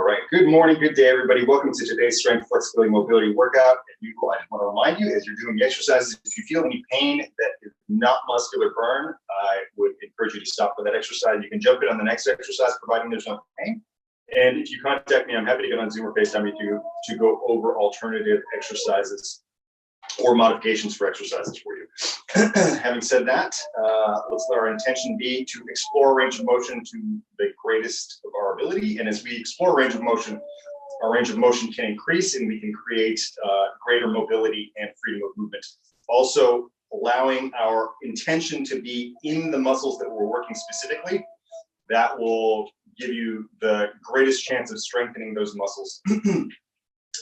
right, good morning, good day, everybody. Welcome to today's strength, flexibility, mobility workout. As usual, I just want to remind you, as you're doing the exercises, if you feel any pain that is not muscular burn, I would encourage you to stop with that exercise. You can jump in on the next exercise, providing there's no pain. And if you contact me, I'm happy to get on Zoom or FaceTime with you to go over alternative exercises or modifications for exercises for you. Having said that, let's let our intention be to explore range of motion to the greatest of our ability. And as we explore range of motion, our range of motion can increase and we can create greater mobility and freedom of movement. Also, allowing our intention to be in the muscles that we're working specifically, that will give you the greatest chance of strengthening those muscles.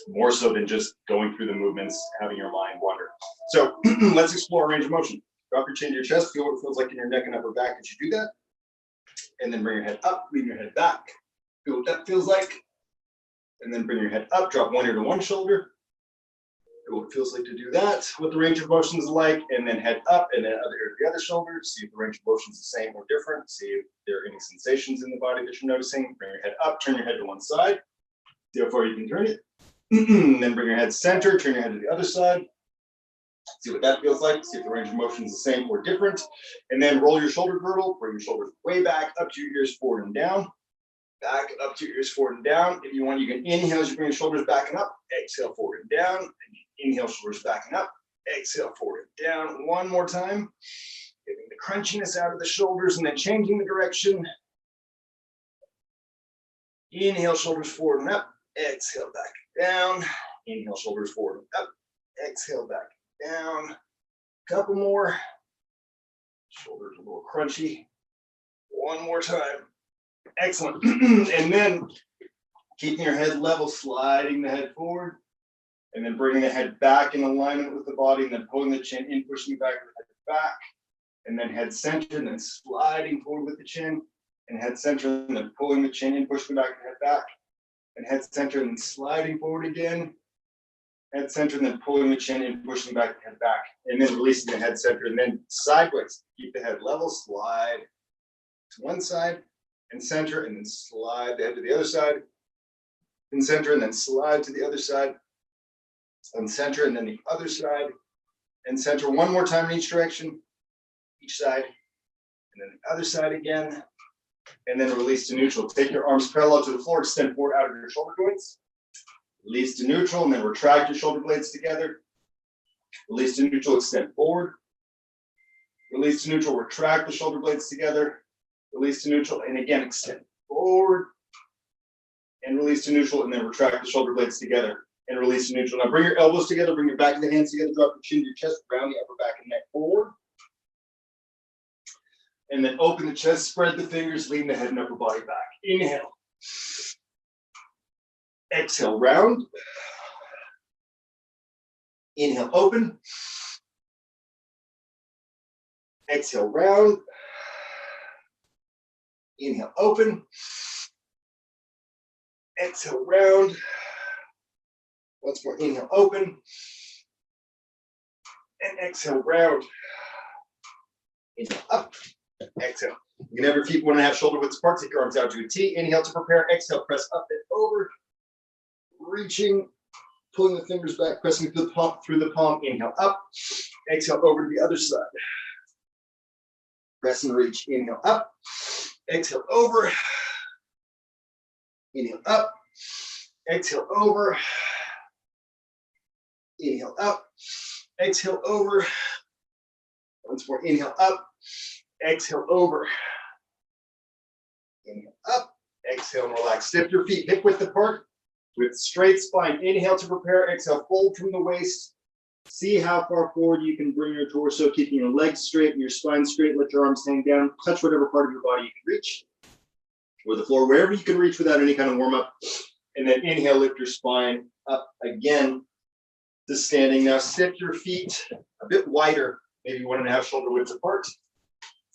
More so than just going through the movements, having your mind wander. So let's explore range of motion. Drop your chin to your chest, feel what it feels like in your neck and upper back as you do that. And then bring your head up, lean your head back. Feel what that feels like. And then bring your head up, drop one ear to one shoulder. Feel what it feels like to do that, what the range of motion is like, and then head up and then other ear to the other shoulder. See if the range of motion is the same or different. See if there are any sensations in the body that you're noticing. Bring your head up, turn your head to one side. See how far you can turn it. Then bring your head center, turn your head to the other side. See what that feels like. See if the range of motion is the same or different. And then roll your shoulder girdle, bring your shoulders way back, up to your ears, forward and down. Back, up to your ears, forward and down. If you want, you can inhale as you bring your shoulders back and up. Exhale, forward and down. And inhale, shoulders back and up. Exhale, forward and down. One more time. Getting the crunchiness out of the shoulders and then changing the direction. Inhale, shoulders forward and up. Exhale, back down. Inhale, shoulders forward and up. Exhale, back down. Couple more. Shoulders a little crunchy. One more time. Excellent. And then keeping your head level, sliding the head forward. And then bringing the head back in alignment with the body. And then pulling the chin in, pushing back the head back. And then head center. And then sliding forward with the chin. And head center. And then pulling the chin in, pushing back the head back. And head center and then sliding forward again. Head center and then pulling the chin and pushing back the head back. And then releasing the head center and then sideways. Keep the head level, slide to one side and center and then slide the head to the other side. And center and then slide to the other side. And center and then the other side. And center one more time in each direction. Each side. And then the other side again. And then release to neutral. Take your arms parallel to the floor, extend forward out of your shoulder joints. Release to neutral, and then retract your shoulder blades together. Release to neutral, extend forward. Release to neutral, retract the shoulder blades together. Release to neutral, and again, extend forward. And release to neutral, and then retract the shoulder blades together. And release to neutral. Now bring your elbows together, bring your back of the hands together, drop your chin to your chest, round the upper back and neck forward. And then open the chest, spread the fingers, lean the head and upper body back. Inhale. Exhale, round. Inhale, open. Exhale, round. Inhale, open. Exhale, round. Once more, inhale, open. And exhale, round. Inhale, up. Exhale. You can have your feet 1.5 shoulder widths apart. Take your arms out to a T. Inhale to prepare. Exhale, press up and over. Reaching, pulling the fingers back, pressing through the palm. Inhale up. Exhale over to the other side. Press and reach. Inhale up. Exhale over. Inhale up. Exhale over. Inhale up. Exhale over. Once more. Inhale up. Exhale over. Inhale up. Exhale and relax. Step your feet hip width apart with straight spine. Inhale to prepare. Exhale, fold from the waist. See how far forward you can bring your torso, keeping your legs straight and your spine straight. Let your arms hang down. Touch whatever part of your body you can reach, or the floor, wherever you can reach without any kind of warm up. And then inhale, lift your spine up again to standing. Now step your feet a bit wider, maybe 1.5 shoulder widths apart.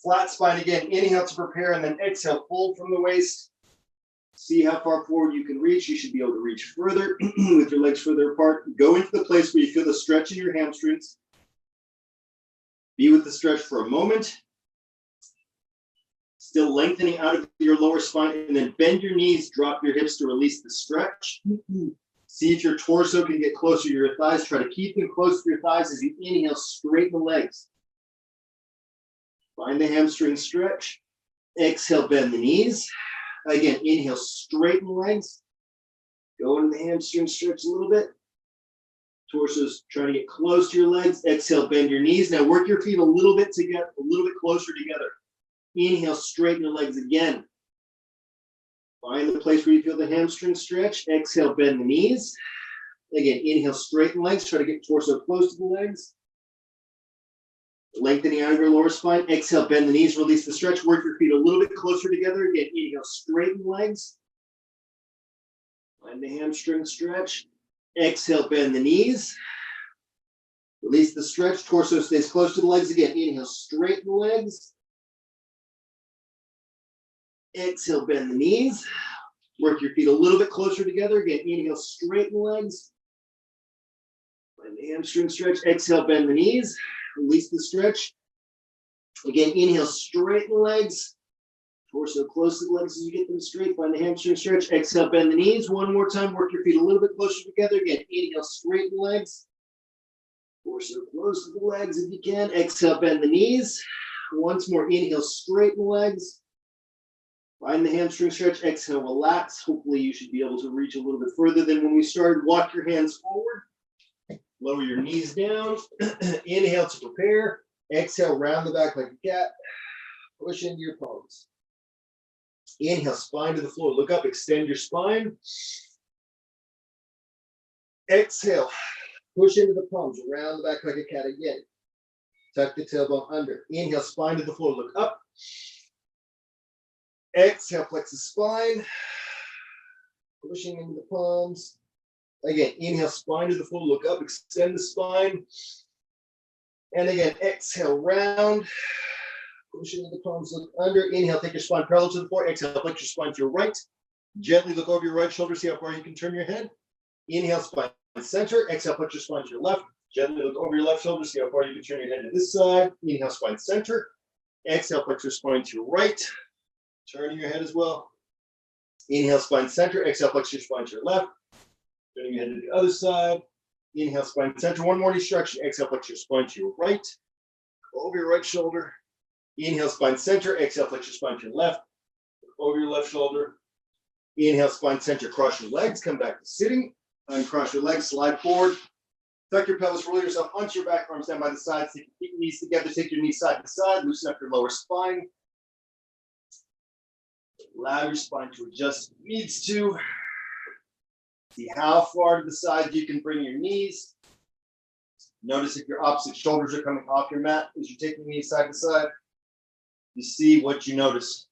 Flat spine again. Inhale to prepare, and then exhale, fold from the waist. See how far forward you can reach. You should be able to reach further with your legs further apart. Go into the place where you feel the stretch in your hamstrings. Be with the stretch for a moment. Still lengthening out of your lower spine, and then bend your knees, drop your hips to release the stretch. See if your torso can get closer to your thighs. Try to keep them close to your thighs as you inhale, straighten the legs. Find the hamstring stretch. Exhale, bend the knees. Again, inhale, straighten the legs. Go into the hamstring stretch a little bit. Torso's trying to get close to your legs. Exhale, bend your knees. Now work your feet a little bit together, a little bit closer together. Inhale, straighten your legs again. Find the place where you feel the hamstring stretch. Exhale, bend the knees. Again, inhale, straighten legs. Try to get torso close to the legs. Lengthening out of your lower spine. Exhale, bend the knees, release the stretch. Work your feet a little bit closer together. Again, inhale, straighten legs. Find the hamstring stretch. Exhale, bend the knees. Release the stretch. Torso stays close to the legs. Again, inhale, straighten the legs. Exhale, bend the knees. Work your feet a little bit closer together. Again, inhale, straighten the legs. Find the hamstring stretch. Exhale, bend the knees. Release the stretch. Again, inhale, straighten the legs. Torso close to the legs as you get them straight. Find the hamstring stretch. Exhale, bend the knees. One more time. Work your feet a little bit closer together. Again, inhale, straighten the legs. Torso close to the legs if you can. Exhale, bend the knees. Once more, inhale, straighten the legs. Find the hamstring stretch. Exhale, relax. Hopefully you should be able to reach a little bit further than when we started. Walk your hands forward. Lower your knees down. Inhale to prepare. Exhale, round the back like a cat. Push into your palms. Inhale, spine to the floor. Look up, extend your spine. Exhale, push into the palms. Round the back like a cat again. Tuck the tailbone under. Inhale, spine to the floor. Look up. Exhale, flex the spine. Pushing into the palms. Again, inhale, spine to the floor, look up, extend the spine. And again, exhale, round. Push into the palms, look under. Inhale, take your spine parallel to the floor. Exhale, flex your spine to your right. Gently look over your right shoulder, see how far you can turn your head. Inhale, spine center. Exhale, put your spine to your left. Gently look over your left shoulder, see how far you can turn your head to this side. Inhale, spine center. Exhale, flex your spine to your right. Turning your head as well. Inhale, spine center. Exhale, flex your spine to your left. Turning your head to the other side. Inhale, spine center. One more instruction. Exhale, flex your spine to your right. Over your right shoulder. Inhale, spine center. Exhale, flex your spine to your left. Over your left shoulder. Inhale, spine center. Cross your legs. Come back to sitting. Uncross your legs. Slide forward. Tuck your pelvis. Roll yourself onto your back. Arms down by the sides. Take your knees together. Take your knees side to side. Loosen up your lower spine. Allow your spine to adjust if it needs to. See how far to the side you can bring your knees. Notice if your opposite shoulders are coming off your mat as you're taking knees side to side. You see what you notice.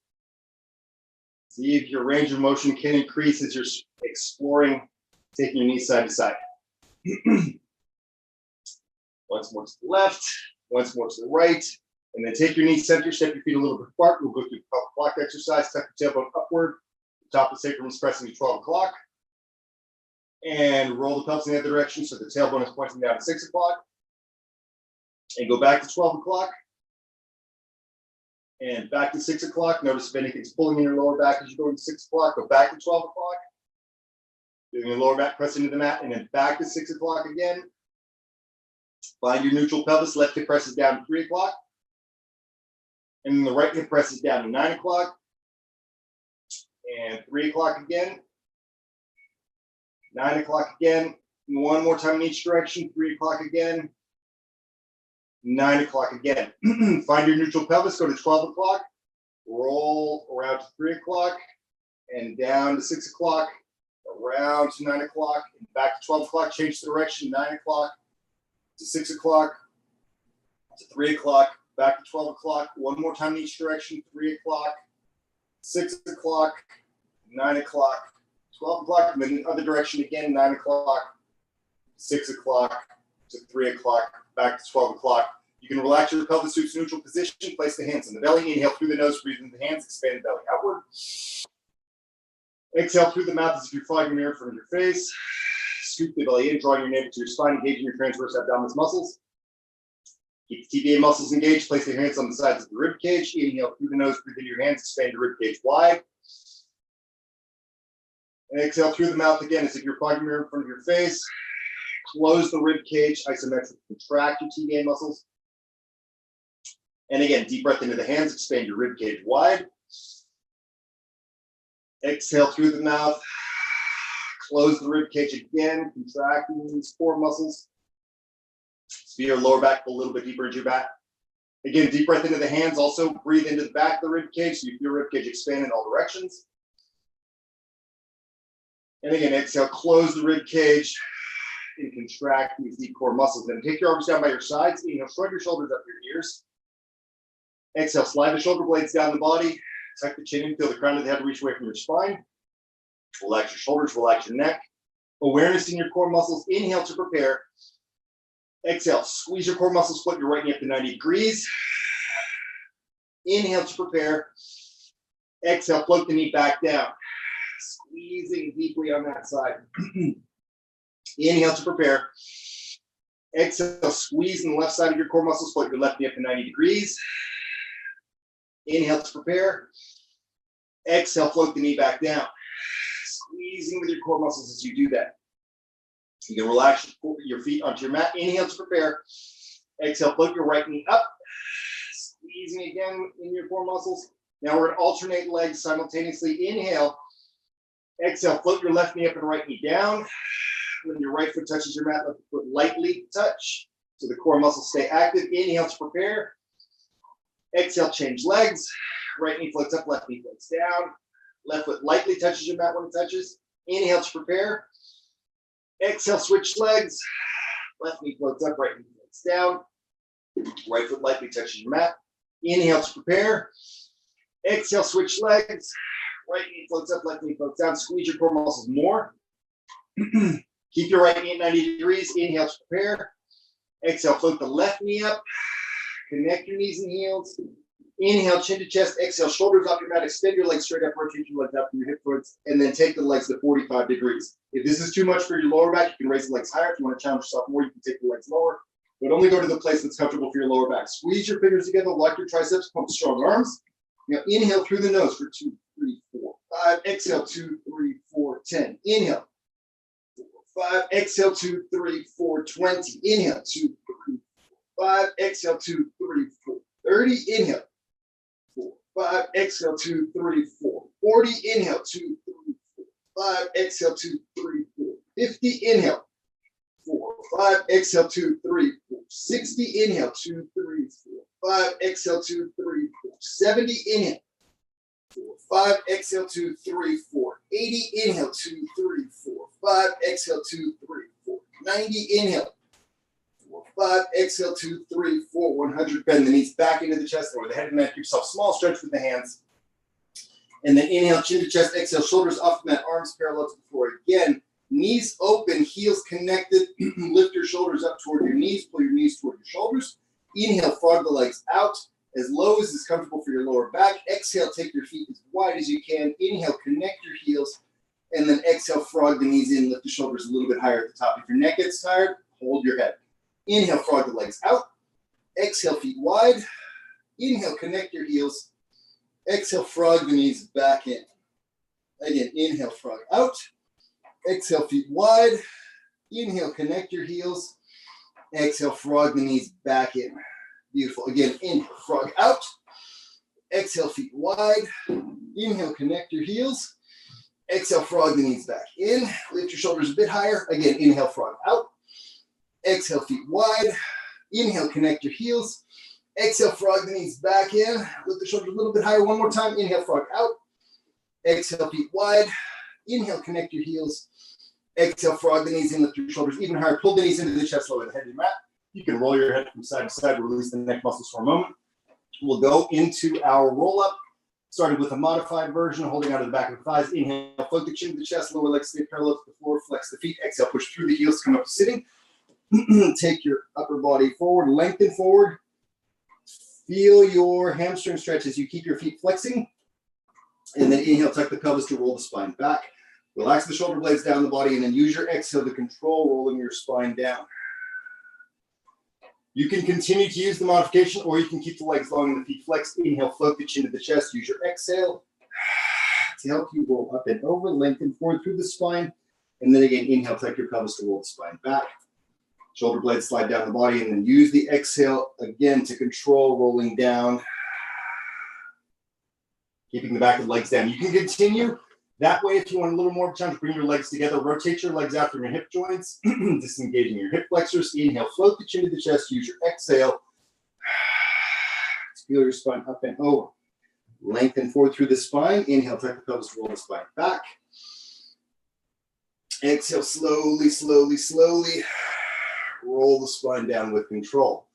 See if your range of motion can increase as you're exploring taking your knees side to side. Once more to the left, once more to the right. And then take your knees center, step your feet a little bit apart. We'll go through the block exercise. Tuck your tailbone upward. Top of the sacrum is pressing to 12 o'clock. And roll the pelvis in the other direction so the tailbone is pointing down to 6 o'clock. And go back to 12 o'clock. And back to 6 o'clock. Notice if anything's pulling in your lower back as you're going to 6 o'clock. Go back to 12 o'clock. Doing your lower back, press into the mat, and then back to 6 o'clock again. Find your neutral pelvis. Left hip presses down to 3 o'clock. And then the right hip presses down to 9 o'clock. And 3 o'clock again. 9 o'clock again. One more time in each direction. 3 o'clock again. 9 o'clock again. Find your neutral pelvis. Go to 12 o'clock. Roll around to 3 o'clock. And down to 6 o'clock. Around to 9 o'clock. And back to 12 o'clock. Change the direction. 9 o'clock to 6 o'clock. To 3 o'clock. Back to 12 o'clock. One more time in each direction. 3 o'clock. 6 o'clock. 9 o'clock. 12 o'clock, and then the other direction again, 9 o'clock, 6 o'clock to 3 o'clock, back to 12 o'clock. You can relax your pelvis to its neutral position, place the hands on the belly, inhale through the nose, breathe into the hands, expand the belly outward. Exhale through the mouth as if you're flying your air in front of your face. Scoop the belly in, drawing your navel to your spine, engaging your transverse abdominis muscles. Keep the TVA muscles engaged. Place your hands on the sides of the rib cage. Inhale through the nose, breathe into your hands, expand your rib cage wide. And exhale through the mouth again as if you're plugging mirror in front of your face. Close the rib cage, isometric, contract your TVA muscles. And again, deep breath into the hands, expand your rib cage wide. Exhale through the mouth. Close the rib cage again, contracting these core muscles. Feel your lower back a little bit deeper into your back. Again, deep breath into the hands. Also breathe into the back of the rib cage so you feel your rib cage expand in all directions. And again, exhale, close the rib cage and contract these deep core muscles. Then take your arms down by your sides. Inhale, shrug your shoulders up your ears. Exhale, slide the shoulder blades down the body. Tuck the chin in, feel the crown of the head reach away from your spine. Relax your shoulders, relax your neck. Awareness in your core muscles. Inhale to prepare. Exhale, squeeze your core muscles, flip your right knee up to 90 degrees. Inhale to prepare. Exhale, float the knee back down. Squeezing deeply on that side. Inhale to prepare. Exhale, squeeze in the left side of your core muscles, float your left knee up to 90 degrees. Inhale to prepare. Exhale, float the knee back down. Squeezing with your core muscles as you do that. You can relax your feet onto your mat. Inhale to prepare. Exhale, float your right knee up. Squeezing again in your core muscles. Now we're going to alternate legs simultaneously. Inhale. Exhale, float your left knee up and right knee down. When your right foot touches your mat, left foot lightly touch. So the core muscles stay active. Inhale to prepare. Exhale, change legs. Right knee floats up, left knee floats down. Left foot lightly touches your mat when it touches. Inhale to prepare. Exhale, switch legs. Left knee floats up, right knee floats down. Right foot lightly touches your mat. Inhale to prepare. Exhale, switch legs. Right knee floats up, left knee floats down. Squeeze your core muscles more. Keep your right knee at 90 degrees. Inhale to prepare. Exhale, float the left knee up. Connect your knees and heels. Inhale, chin to chest. Exhale, shoulders off your mat. Extend your legs straight up. Rotate your legs up from your hip joints. And then take the legs to 45 degrees. If this is too much for your lower back, you can raise the legs higher. If you want to challenge yourself more, you can take the legs lower. But only go to the place that's comfortable for your lower back. Squeeze your fingers together. Lock your triceps. Pump strong arms. Now inhale through the nose for 2, 3, 4, 5. Exhale, 2, 3, 4, 10. Inhale. 4, 5. Exhale, 2, 3, 4, 20. Inhale, 2, 3, 4, 5. Exhale, 2, 3, 4, 30. Inhale. 4, 5. Exhale, 2, 3, 4, 40. Inhale, 2, 3, 4, 5. Exhale, 2, 3, 4, 50. Inhale. 4, 5. Exhale, 2, 3, 4, 60. Inhale, 2, 3, 4, 5. Exhale, 2, 3, 4, 70. Inhale. 4, 5. Exhale, 2, 3, 4, 80. Inhale, 2, 3, 4, 5. Exhale, 2, 3, 4, 90. Inhale. 4, 5. Exhale, 2, 3, 4, 100. Bend the knees back into the chest, lower the head and neck. Give yourself small stretch with the hands. And then inhale, chin to chest. Exhale, shoulders off the mat, arms parallel to the floor. Again, knees open, heels connected. Lift your shoulders up toward your knees. Pull your knees toward your shoulders. Inhale, frog the legs out as low as is comfortable for your lower back. Exhale, take your feet as wide as you can. Inhale, connect your heels. And then exhale, frog the knees in. Lift the shoulders a little bit higher at the top. If your neck gets tired, hold your head. Inhale, frog the legs out. Exhale, feet wide. Inhale, connect your heels. Exhale, frog the knees back in. Again, inhale, frog out. Exhale, feet wide. Inhale, connect your heels. Exhale, frog the knees back in. Beautiful. Again, inhale, frog out. Exhale, feet wide. Inhale, connect your heels. Exhale, frog the knees back in. Lift your shoulders a bit higher. Again, inhale, frog out. Exhale, feet wide. Inhale, connect your heels. Exhale, frog the knees back in. Lift the shoulders a little bit higher. One more time. Inhale, frog out. Exhale, feet wide. Inhale, connect your heels. Exhale, frog the knees in. Lift your shoulders even higher. Pull the knees into the chest, lower the head of your mat. You can roll your head from side to side. Release the neck muscles for a moment. We'll go into our roll-up. Started with a modified version, holding out of the back of the thighs. Inhale, float the chin to the chest. Lower legs stay parallel to the floor. Flex the feet. Exhale, push through the heels. Come up to sitting. Take your upper body forward. Lengthen forward. Feel your hamstring stretch as you keep your feet flexing. And then inhale, tuck the pelvis to roll the spine back. Relax the shoulder blades down the body, and then use your exhale to control rolling your spine down. You can continue to use the modification, or you can keep the legs long and the feet flexed. Inhale, float the chin to the chest. Use your exhale to help you roll up and over, lengthen forward through the spine. And then again, inhale, tuck your pelvis to roll the spine back. Shoulder blades slide down the body, and then use the exhale again to control rolling down. Keeping the back of the legs down. You can continue that way if you want a little more challenge. Bring your legs together. Rotate your legs out from your hip joints, disengaging your hip flexors. Inhale, float the chin to the chest. Use your exhale. Feel your spine up and over. Lengthen forward through the spine. Inhale, tuck the pelvis, roll the spine back. Exhale, slowly, slowly, slowly. Roll the spine down with control.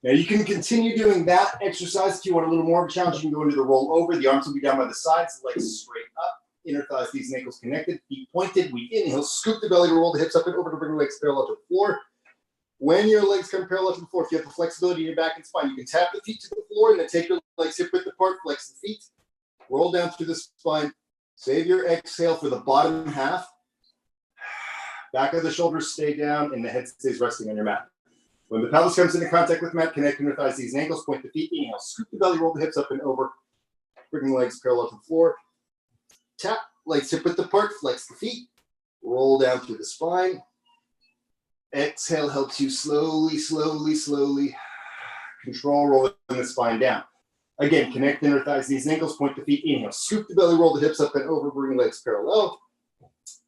Now you can continue doing that exercise. If you want a little more of a challenge, you can go into the roll over. The arms will be down by the sides, the legs straight up. Inner thighs, knees, and ankles connected, feet pointed. We inhale, scoop the belly, roll the hips up and over to bring the legs parallel to the floor. When your legs come parallel to the floor, if you have the flexibility in your back and spine, you can tap the feet to the floor and then take your legs hip width apart, flex the feet, roll down through the spine. Save your exhale for the bottom half. Back of the shoulders stay down and the head stays resting on your mat. When the pelvis comes into contact with the mat, connect inner thighs, knees, and ankles, point the feet. Inhale, scoop the belly, roll the hips up and over, bring the legs parallel to the floor. Tap, legs hip width apart, flex the feet, roll down through the spine. Exhale helps you slowly, slowly, slowly control rolling the spine down. Again, connect inner thighs, knees, and ankles, point the feet. Inhale, scoop the belly, roll the hips up and over, bring legs parallel.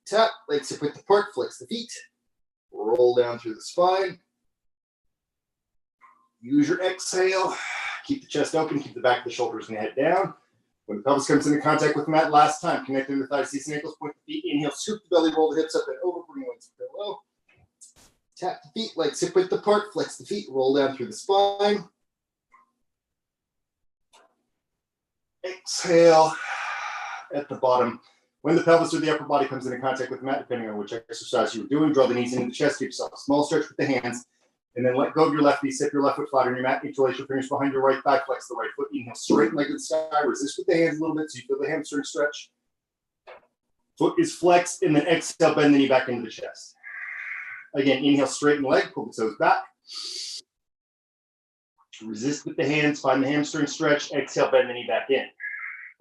Tap, legs hip width apart, flex the feet, roll down through the spine. Use your exhale, keep the chest open, keep the back of the shoulders and the head down. When the pelvis comes into contact with the mat, last time, connect inner thighs, knees, and ankles, point the feet. Inhale, scoop the belly, roll the hips up and over, bring legs parallel. Tap the feet, legs hip width apart, flex the feet, roll down through the spine. Exhale at the bottom. When the pelvis or the upper body comes into contact with the mat, depending on which exercise you're doing, draw the knees into the chest, give yourself a small stretch with the hands, and then let go of your left knee, step your left foot flat on your mat, interlace your fingers behind your right thigh, flex the right foot, inhale, straighten leg to the sky, resist with the hands a little bit so you feel the hamstring stretch. Foot is flexed, and then exhale, bend the knee back into the chest. Again, inhale, straighten leg, pull the toes back. Resist with the hands, find the hamstring stretch, exhale, bend the knee back in.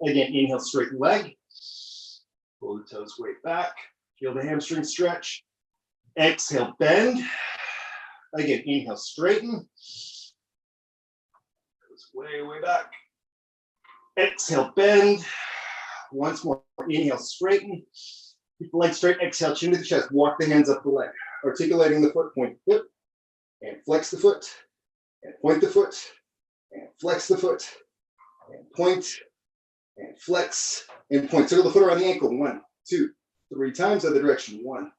Again, inhale, straighten leg. Pull the toes way back. Feel the hamstring stretch. Exhale, bend. Again, inhale, straighten. Goes way, way back. Exhale, bend. Once more. Inhale, straighten. Keep the leg straight. Exhale, chin to the chest. Walk the hands up the leg. Articulating the foot, point the foot. And flex the foot. And point the foot. And flex the foot. And point. And flex and point. Circle the foot around the ankle. 1, 2, 3 times. Other direction. 1,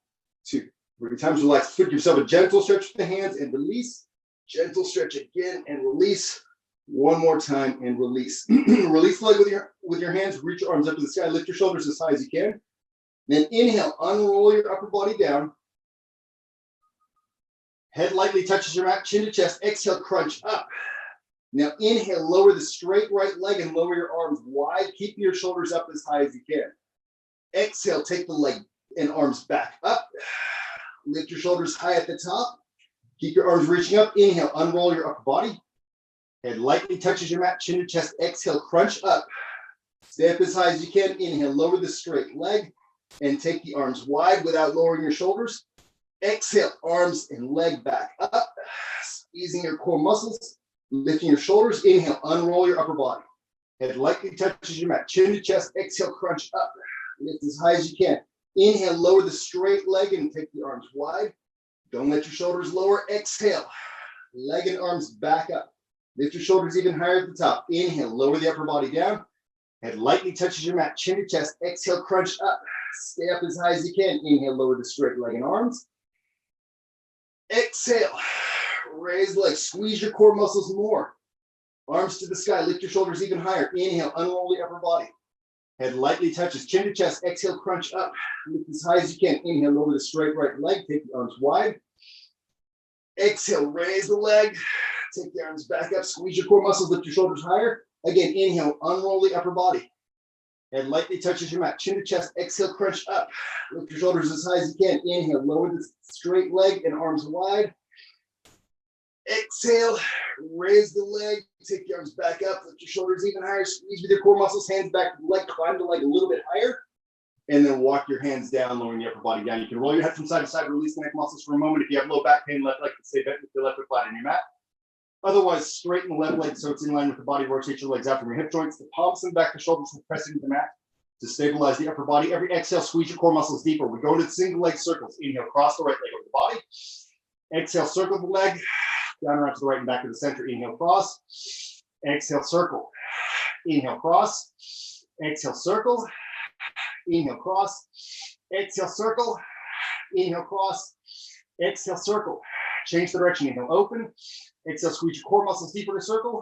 2, 3 times. Relax the foot. Give yourself a gentle stretch with the hands and release. Gentle stretch again and release. One more time and release. Release the leg with your hands. Reach your arms up to the sky. Lift your shoulders as high as you can. Then inhale. Unroll your upper body down. Head lightly touches your mat. Chin to chest. Exhale. Crunch up. Now inhale, lower the straight right leg and lower your arms wide, keeping your shoulders up as high as you can. Exhale, take the leg and arms back up. Lift your shoulders high at the top. Keep your arms reaching up. Inhale, unroll your upper body. Head lightly touches your mat, chin to chest. Exhale, crunch up. Stay up as high as you can. Inhale, lower the straight leg and take the arms wide without lowering your shoulders. Exhale, arms and leg back up, squeezing your core muscles. Lifting your shoulders, inhale, unroll your upper body. Head lightly touches your mat, chin to chest, exhale, crunch up. Lift as high as you can. Inhale, lower the straight leg and take the arms wide. Don't let your shoulders lower. Exhale, leg and arms back up. Lift your shoulders even higher at the top. Inhale, lower the upper body down. Head lightly touches your mat, chin to chest, exhale, crunch up. Stay up as high as you can. Inhale, lower the straight leg and arms. Exhale. Raise the legs, squeeze your core muscles more. Arms to the sky, lift your shoulders even higher. Inhale, unroll the upper body. Head lightly touches, chin to chest, exhale, crunch up. Lift as high as you can. Inhale, lower the straight right leg, take the arms wide. Exhale, raise the leg, take the arms back up, squeeze your core muscles, lift your shoulders higher. Again, inhale, unroll the upper body. Head lightly touches your mat, chin to chest, exhale, crunch up. Lift your shoulders as high as you can. Inhale, lower the straight leg and arms wide. Exhale, raise the leg, take your arms back up, lift your shoulders even higher, squeeze with your core muscles, hands back to the leg, climb the leg a little bit higher, and then walk your hands down, lowering the upper body down. You can roll your head from side to side, release the neck muscles for a moment. If you have low back pain, left leg can stay bent with your left foot flat on your mat. Otherwise, straighten the left leg so it's in line with the body. Rotate your legs out from your hip joints, the palms and back, the shoulders pressing the mat to stabilize the upper body. Every exhale, squeeze your core muscles deeper. We go into single leg circles. Inhale, cross the right leg over the body. Exhale, circle the leg, down around to the right and back to the center. Inhale, cross. Exhale, circle. Inhale, cross. Exhale, circle. Inhale, cross. Exhale, circle. Inhale, cross. Exhale, circle. Change the direction. Inhale, open. Exhale, squeeze your core muscles deeper to circle.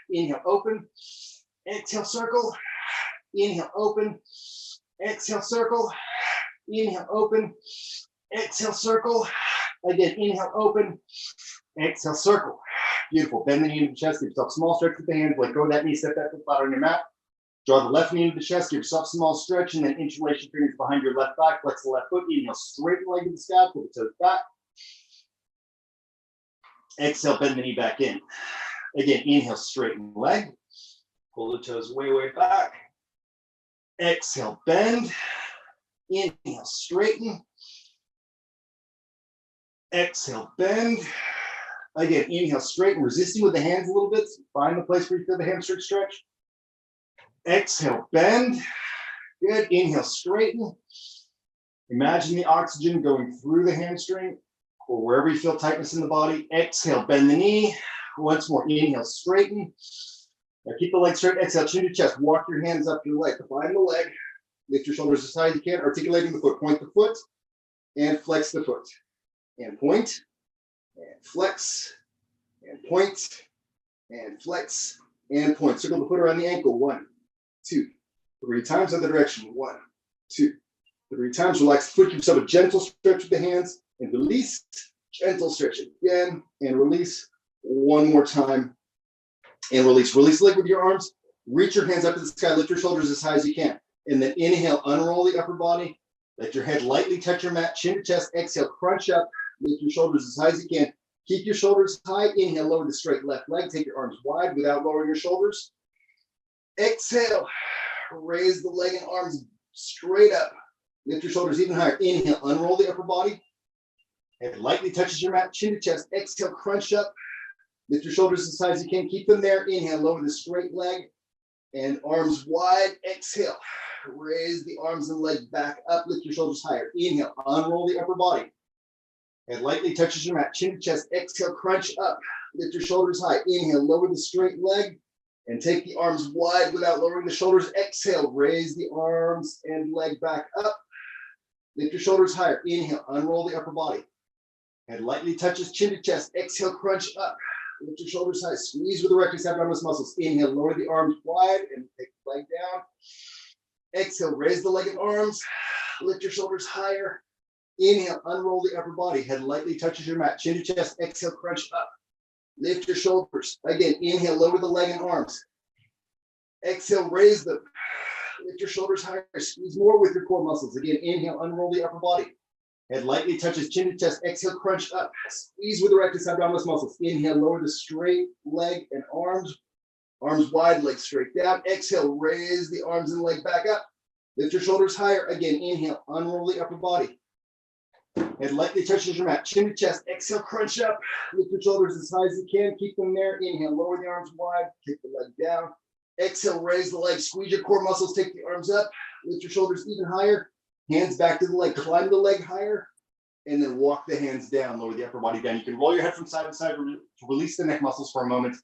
Inhale, open. Exhale, circle. Inhale, open. Exhale, circle. Inhale, open. Exhale, circle. Again, inhale, open. Exhale, circle. Beautiful. Bend the knee into the chest. Give yourself a small stretch with the hands. Let go of that knee. Step that foot flat on your mat. Draw the left knee into the chest. Give yourself a small stretch, and then interlace your fingers behind your left thigh. Flex the left foot. Inhale, straighten the leg to the sky. Pull the toes back. Exhale, bend the knee back in. Again, inhale, straighten the leg. Pull the toes way, way back. Exhale, bend. Inhale, straighten. Exhale, bend. Again, inhale, straighten, resisting with the hands a little bit. Find the place where you feel the hamstring stretch. Exhale, bend. Good. Inhale, straighten. Imagine the oxygen going through the hamstring or wherever you feel tightness in the body. Exhale, bend the knee. Once more, inhale, straighten. Now keep the leg straight. Exhale, chin to chest. Walk your hands up your leg. Find the leg. Lift your shoulders as high as you can. Articulating the foot. Point the foot and flex the foot. And point. And flex. And point. And flex. And point. Circle the foot around the ankle. 1, 2, 3 times. Other direction. 1, 2, 3 times. Relax the foot. Give yourself a gentle stretch with the hands. And release. Gentle stretch again. And release. One more time. And release. Release the leg with your arms. Reach your hands up to the sky. Lift your shoulders as high as you can. And then inhale. Unroll the upper body. Let your head lightly touch your mat. Chin to chest. Exhale. Crunch up. Lift your shoulders as high as you can. Keep your shoulders high. Inhale. Lower the straight left leg. Take your arms wide without lowering your shoulders. Exhale. Raise the leg and arms straight up. Lift your shoulders even higher. Inhale. Unroll the upper body. Head lightly touches your mat. Chin to chest. Exhale. Crunch up. Lift your shoulders as high as you can. Keep them there. Inhale. Lower the straight leg and arms wide. Exhale. Raise the arms and leg back up. Lift your shoulders higher. Inhale. Unroll the upper body. Head lightly touches your mat. Chin to chest. Exhale. Crunch up. Lift your shoulders high. Inhale. Lower the straight leg and take the arms wide without lowering the shoulders. Exhale. Raise the arms and leg back up. Lift your shoulders higher. Inhale. Unroll the upper body. Head lightly touches chin to chest. Exhale. Crunch up. Lift your shoulders high. Squeeze with the rectus abdominis muscles. Inhale. Lower the arms wide and take the leg down. Exhale. Raise the leg and arms. Lift your shoulders higher. Inhale. Unroll the upper body. Head lightly touches your mat. Chin to chest. Exhale. Crunch up. Lift your shoulders. Again. Inhale. Lower the leg and arms. Exhale. Raise them. Lift your shoulders higher. Squeeze more with your core muscles. Again. Inhale. Unroll the upper body. Head lightly touches chin to chest. Exhale. Crunch up. Squeeze with the rectus abdominis muscles. Inhale. Lower the straight leg and arms. Arms wide. Legs straight down. Exhale. Raise the arms and leg back up. Lift your shoulders higher. Again. Inhale. Unroll the upper body. Head lightly touches your mat. Chin to chest. Exhale. Crunch up. Lift your shoulders as high as you can. Keep them there. Inhale. Lower the arms wide. Kick the leg down. Exhale. Raise the leg. Squeeze your core muscles. Take the arms up. Lift your shoulders even higher. Hands back to the leg. Climb the leg higher. And then walk the hands down. Lower the upper body down. You can roll your head from side to side to release the neck muscles for a moment.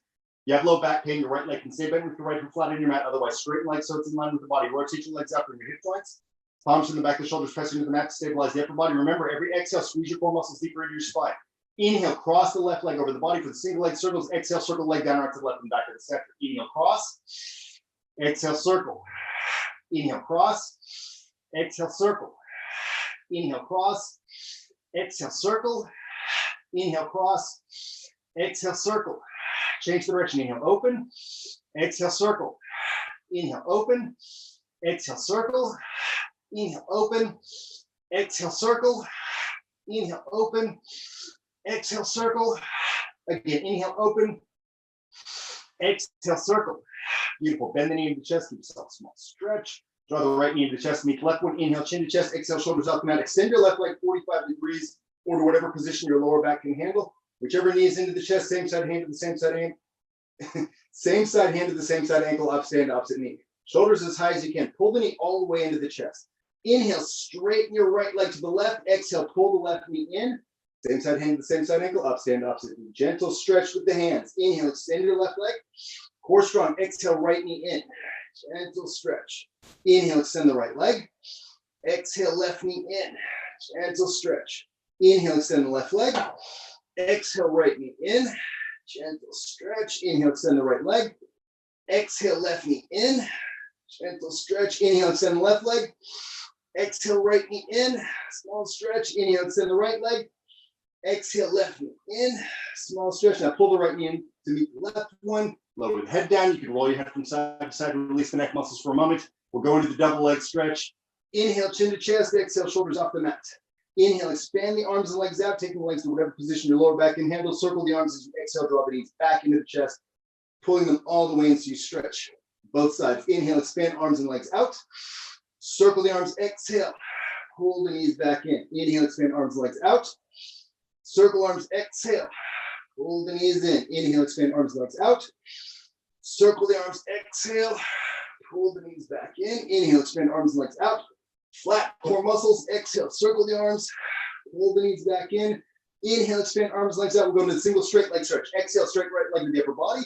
You have low back pain. Your right leg can stay bent with your right foot flat on your mat. Otherwise, straighten legs so it's in line with the body. Rotate your legs out from your hip joints. Palms in the back of the shoulders, pressing into the mat to stabilize the upper body. Remember, every exhale, squeeze your core muscles deeper into your spine. Inhale, cross the left leg over the body for the single leg circles. Exhale, circle the leg down right to the left and back to the center. Inhale, cross. Exhale, circle. Inhale, cross. Exhale, circle. Inhale, cross. Exhale, circle. Inhale, cross. Exhale, circle. Change the direction. Inhale, open. Exhale, circle. Inhale, open. Exhale, circle. Inhale, open. Exhale, circle. Inhale, open. Exhale, circle. Again, inhale, open. Exhale, circle. Beautiful. Bend the knee into the chest. Give yourself a small stretch. Draw the right knee into the chest. Meet the left one. Inhale, chin to chest. Exhale, shoulders up and out. Extend your left leg 45 degrees or to whatever position your lower back can handle. Whichever knee is into the chest, same side hand to the same side ankle. Same side hand to the same side ankle. Up, stand, opposite knee. Shoulders as high as you can. Pull the knee all the way into the chest. Inhale, straighten your right leg to the left. Exhale, pull the left knee in. Same side hand to the same side ankle. Up, stand, opposite knee. Gentle stretch with the hands. Inhale, extend your left leg. Core strong. Exhale, right knee in. Gentle stretch. Inhale, extend the right leg. Exhale, left knee in. Gentle stretch. Inhale, extend the left leg. Exhale, right knee in. Gentle stretch. Inhale, extend the right leg. Exhale, left knee in. Gentle stretch. Inhale, extend the left leg. Exhale, right knee in. Small stretch. Inhale, extend the right leg. Exhale, left knee in. Small stretch. Now pull the right knee in to meet the left one. Lower the head down. You can roll your head from side to side. Release the neck muscles for a moment. We'll go into the double leg stretch. Inhale, chin to chest. Exhale, shoulders off the mat. Inhale, expand the arms and legs out. Taking the legs to whatever position your lower back can handle. Circle the arms as you exhale. Draw the knees back into the chest. Pulling them all the way in so you stretch both sides. Inhale, expand arms and legs out. Circle the arms. Exhale. Pull the knees back in. Inhale, expand arms and legs out. Circle arms. Exhale. Pull the knees in. Inhale, expand arms and legs out. Circle the arms. Exhale. Pull the knees back in. Inhale, expand arms and legs out. Flat core muscles. Exhale. Circle the arms. Pull the knees back in. Inhale, expand arms and legs out. We'll go into the single straight leg stretch. Exhale, straight right leg to the upper body.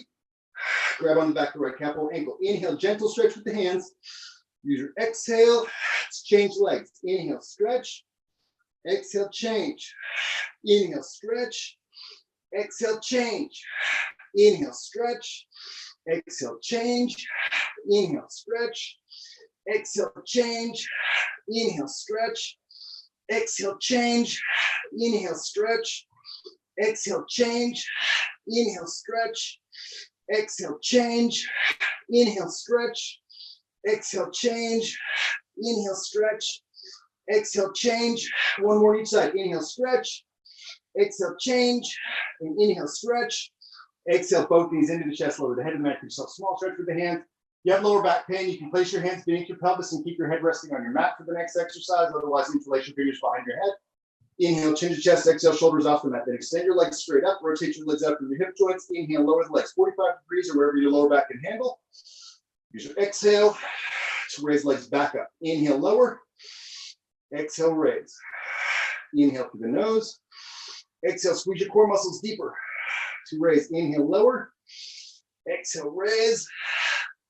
Grab on the back of the right calf or ankle. Inhale, gentle stretch with the hands. Use your exhale. Let's change legs. Inhale, stretch. Exhale, change. Inhale, stretch. Exhale, change. Inhale, stretch. Exhale, change. Inhale, stretch. Exhale, change. Inhale, stretch. Exhale, change. Inhale, stretch. Exhale, change. Inhale, stretch. Exhale, change. Inhale, stretch. Exhale, change. Inhale, stretch. Exhale, change. One more each side. Inhale, stretch. Exhale, change. And inhale, stretch. Exhale, both knees into the chest, lower the head of the mat. Give yourself small stretch with the hands. If you have lower back pain, you can place your hands beneath your pelvis and keep your head resting on your mat for the next exercise. Otherwise, interlace your fingers behind your head. Inhale, chin to chest. Exhale, shoulders off the mat. Then extend your legs straight up. Rotate your legs out from your hip joints. Inhale, lower the legs 45 degrees or wherever your lower back can handle. Use your exhale to raise legs back up. Inhale, lower. Exhale, raise. Inhale through the nose. Exhale, squeeze your core muscles deeper to raise. Inhale, lower. Exhale, raise.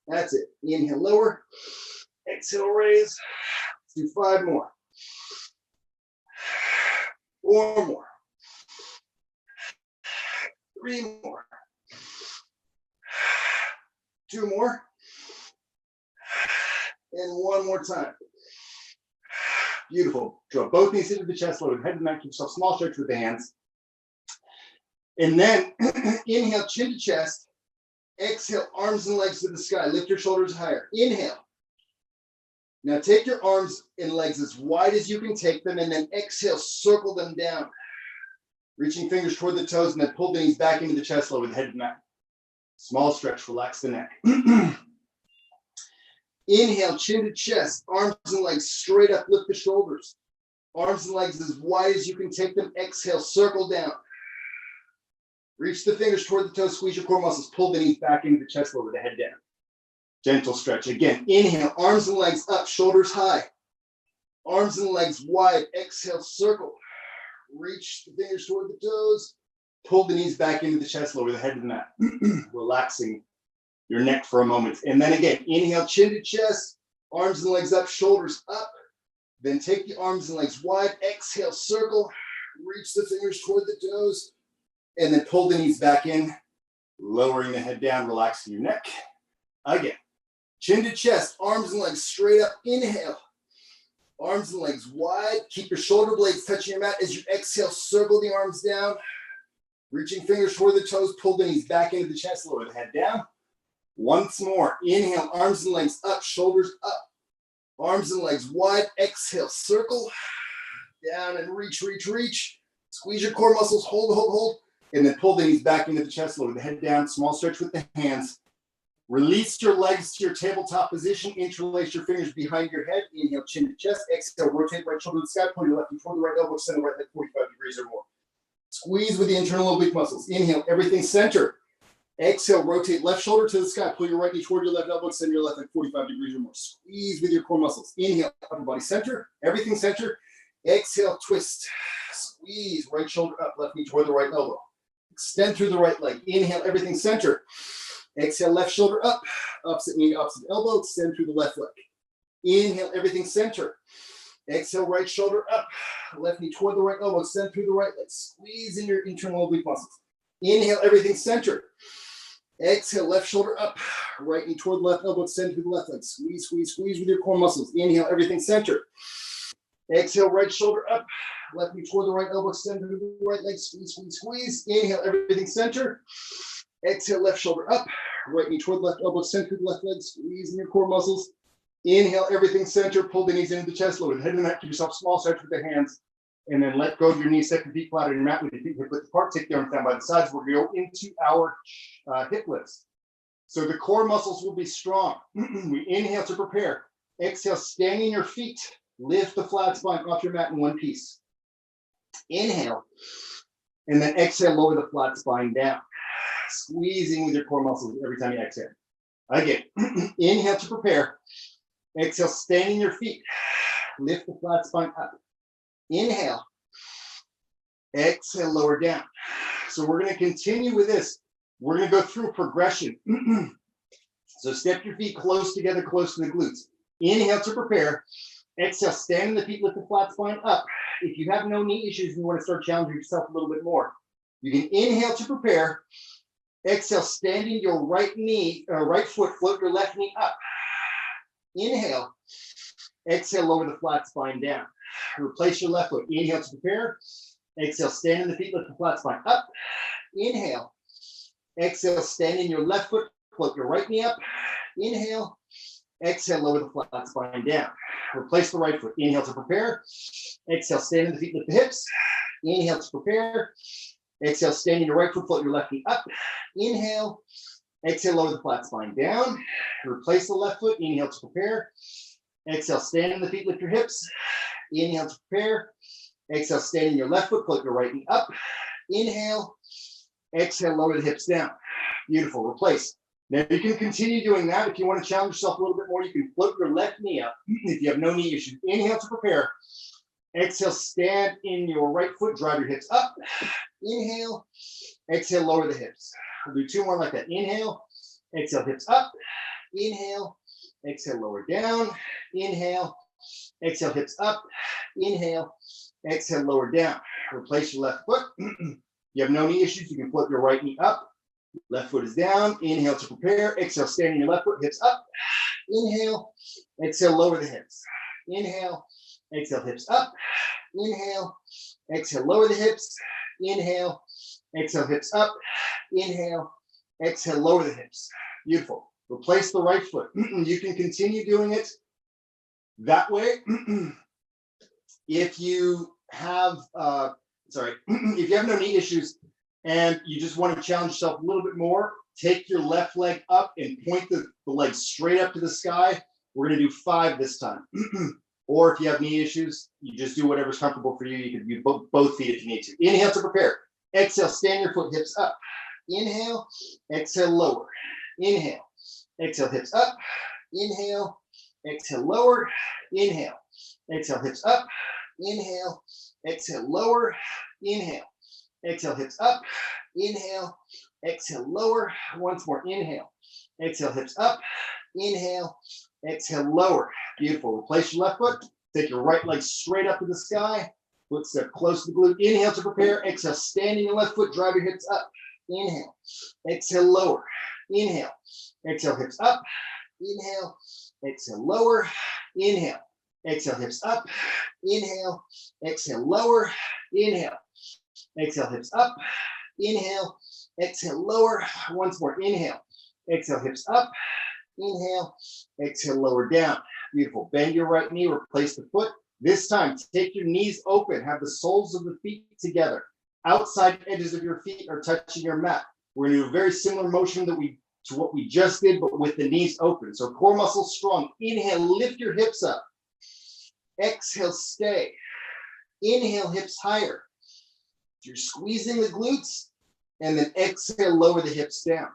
That's it. Inhale, lower. Exhale, raise. Let's do 5 more. 4 more. 3 more. 2 more. And 1 more time. Beautiful. Draw both knees into the chest, lower the head and neck. Keep yourself small stretch with the hands. And then inhale, chin to chest. Exhale, arms and legs to the sky. Lift your shoulders higher. Inhale. Now take your arms and legs as wide as you can take them, and then exhale, circle them down. Reaching fingers toward the toes, and then pull the knees back into the chest, lower the head and neck. Small stretch, relax the neck. Inhale, chin to chest, arms and legs straight up, lift the shoulders. Arms and legs as wide as you can take them. Exhale, circle down. Reach the fingers toward the toes, squeeze your core muscles, pull the knees back into the chest, lower the head down. Gentle stretch. Again, inhale, arms and legs up, shoulders high. Arms and legs wide. Exhale, circle. Reach the fingers toward the toes. Pull the knees back into the chest, lower the head to the mat. Relaxing your neck for a moment. And then again, inhale, chin to chest, arms and legs up, shoulders up. Then take the arms and legs wide. Exhale, circle. Reach the fingers toward the toes. And then pull the knees back in, lowering the head down, relaxing your neck. Again, chin to chest, arms and legs straight up. Inhale. Arms and legs wide. Keep your shoulder blades touching your mat. As you exhale, circle the arms down. Reaching fingers toward the toes, pull the knees back into the chest, lower the head down. Once more. Inhale, arms and legs up, shoulders up. Arms and legs wide. Exhale, circle. Down and reach, reach, reach. Squeeze your core muscles. Hold, hold, hold. And then pull the knees back into the chest, lower the head down, small stretch with the hands. Release your legs to your tabletop position. Interlace your fingers behind your head. Inhale, chin to chest. Exhale, rotate right shoulder to the sky. Pull your left knee toward the right elbow. Extend the right leg 45 degrees or more. Squeeze with the internal oblique muscles. Inhale, everything center. Exhale, rotate left shoulder to the sky. Pull your right knee toward your left elbow. Extend your left leg 45 degrees or more. Squeeze with your core muscles. Inhale, upper body center. Everything center. Exhale, twist. Squeeze, right shoulder up, left knee toward the right elbow. Extend through the right leg. Inhale, everything center. Exhale, left shoulder up, opposite knee, opposite elbow, extend through the left leg. Inhale, everything center. Exhale, right shoulder up, left knee toward the right elbow, extend through the right leg. Squeeze in your internal oblique muscles. Inhale, everything center. Exhale, left shoulder up, right knee toward the left elbow, extend through the left leg. Squeeze, squeeze, squeeze with your core muscles. Inhale, everything center. Exhale, right shoulder up, left knee toward the right elbow, extend through the right leg. Squeeze, squeeze, squeeze. Inhale, everything center. Exhale, left shoulder up, right knee toward the left elbow, extend through the left leg, squeeze in your core muscles. Inhale, everything center, pull the knees into the chest, lower the head and the neck, give yourself small stretch with the hands, and then let go of your knees, set your feet flat on your mat with your feet hip width apart, take the arms down by the sides. We're gonna go into our hip lifts. So the core muscles will be strong. We inhale to prepare. Exhale, standing your feet, lift the flat spine off your mat in one piece. Inhale, and then exhale, lower the flat spine down. Squeezing with your core muscles every time you exhale. Again, inhale to prepare. Exhale, standing your feet. Lift the flat spine up. Inhale. Exhale, lower down. So we're going to continue with this. We're going to go through progression. So step your feet close together, close to the glutes. Inhale to prepare. Exhale, stand in the feet, lift the flat spine up. If you have no knee issues and you want to start challenging yourself a little bit more, you can inhale to prepare. Exhale, standing your right foot, float your left knee up. Inhale. Exhale, lower the flat spine down. Replace your left foot. Inhale to prepare. Exhale, stand in the feet, lift the flat spine up. Inhale. Exhale, stand in your left foot, float your right knee up. Inhale. Exhale, lower the flat spine down. Replace the right foot. Inhale to prepare. Exhale, stand in the feet, lift the hips. Inhale to prepare. Exhale, standing your right foot, float your left knee up. Inhale. Exhale, lower the flat spine down. Replace the left foot. Inhale to prepare. Exhale, stand in the feet, lift your hips. Inhale to prepare. Exhale, stand in your left foot, float your right knee up. Inhale. Exhale, lower the hips down. Beautiful. Replace. Now you can continue doing that. If you want to challenge yourself a little bit more, you can float your left knee up. If you have no knee issues, inhale to prepare. Exhale, stand in your right foot, drive your hips up. Inhale, exhale, lower the hips. We'll do two more like that. Inhale, exhale, hips up. Inhale, exhale, lower down. Inhale, exhale, hips up. Inhale, exhale, lower down. Replace your left foot. You have no knee issues, you can flip your right knee up. Left foot is down. Inhale to prepare. Exhale, standing your left foot, hips up. Inhale, exhale, lower the hips. Inhale, exhale, hips up. Inhale, exhale, lower the hips. Inhale, exhale, hips up. Inhale, exhale, lower the hips. Beautiful. Replace the right foot. You can continue doing it that way. If you have, if you have no knee issues and you just want to challenge yourself a little bit more, take your left leg up and point the leg straight up to the sky. We're going to do 5 this time. Or if you have knee issues, you just do whatever's comfortable for you. You can do both feet if you need to. Inhale to prepare. Exhale, stand your foot, hips up. Inhale, exhale, lower. Inhale, exhale, hips up. Inhale, exhale, lower. Inhale, exhale, hips up. Inhale, exhale, lower. Inhale, exhale, hips up. Inhale, exhale, lower. Once more. Inhale, exhale, hips up. Inhale, exhale, lower. Beautiful. Replace your left foot. Take your right leg straight up to the sky. Foot step close to the glute. Inhale to prepare. Exhale, standing your left foot. Drive your hips up. Inhale. Exhale, lower. Inhale. Exhale, hips up. Inhale. Exhale, lower. Inhale. Exhale, hips up. Inhale. Exhale, lower. Inhale. Exhale, hips up. Inhale. Exhale, lower. Once more. Inhale. Exhale, hips up. Inhale. Exhale, lower down. Beautiful. Bend your right knee. Replace the foot. This time, take your knees open. Have the soles of the feet together. outside edges of your feet are touching your mat. We're gonna do a very similar motion to what we just did, but with the knees open. So core muscles strong. Inhale, lift your hips up. Exhale, stay. Inhale, hips higher. You're squeezing the glutes, and then exhale, lower the hips down.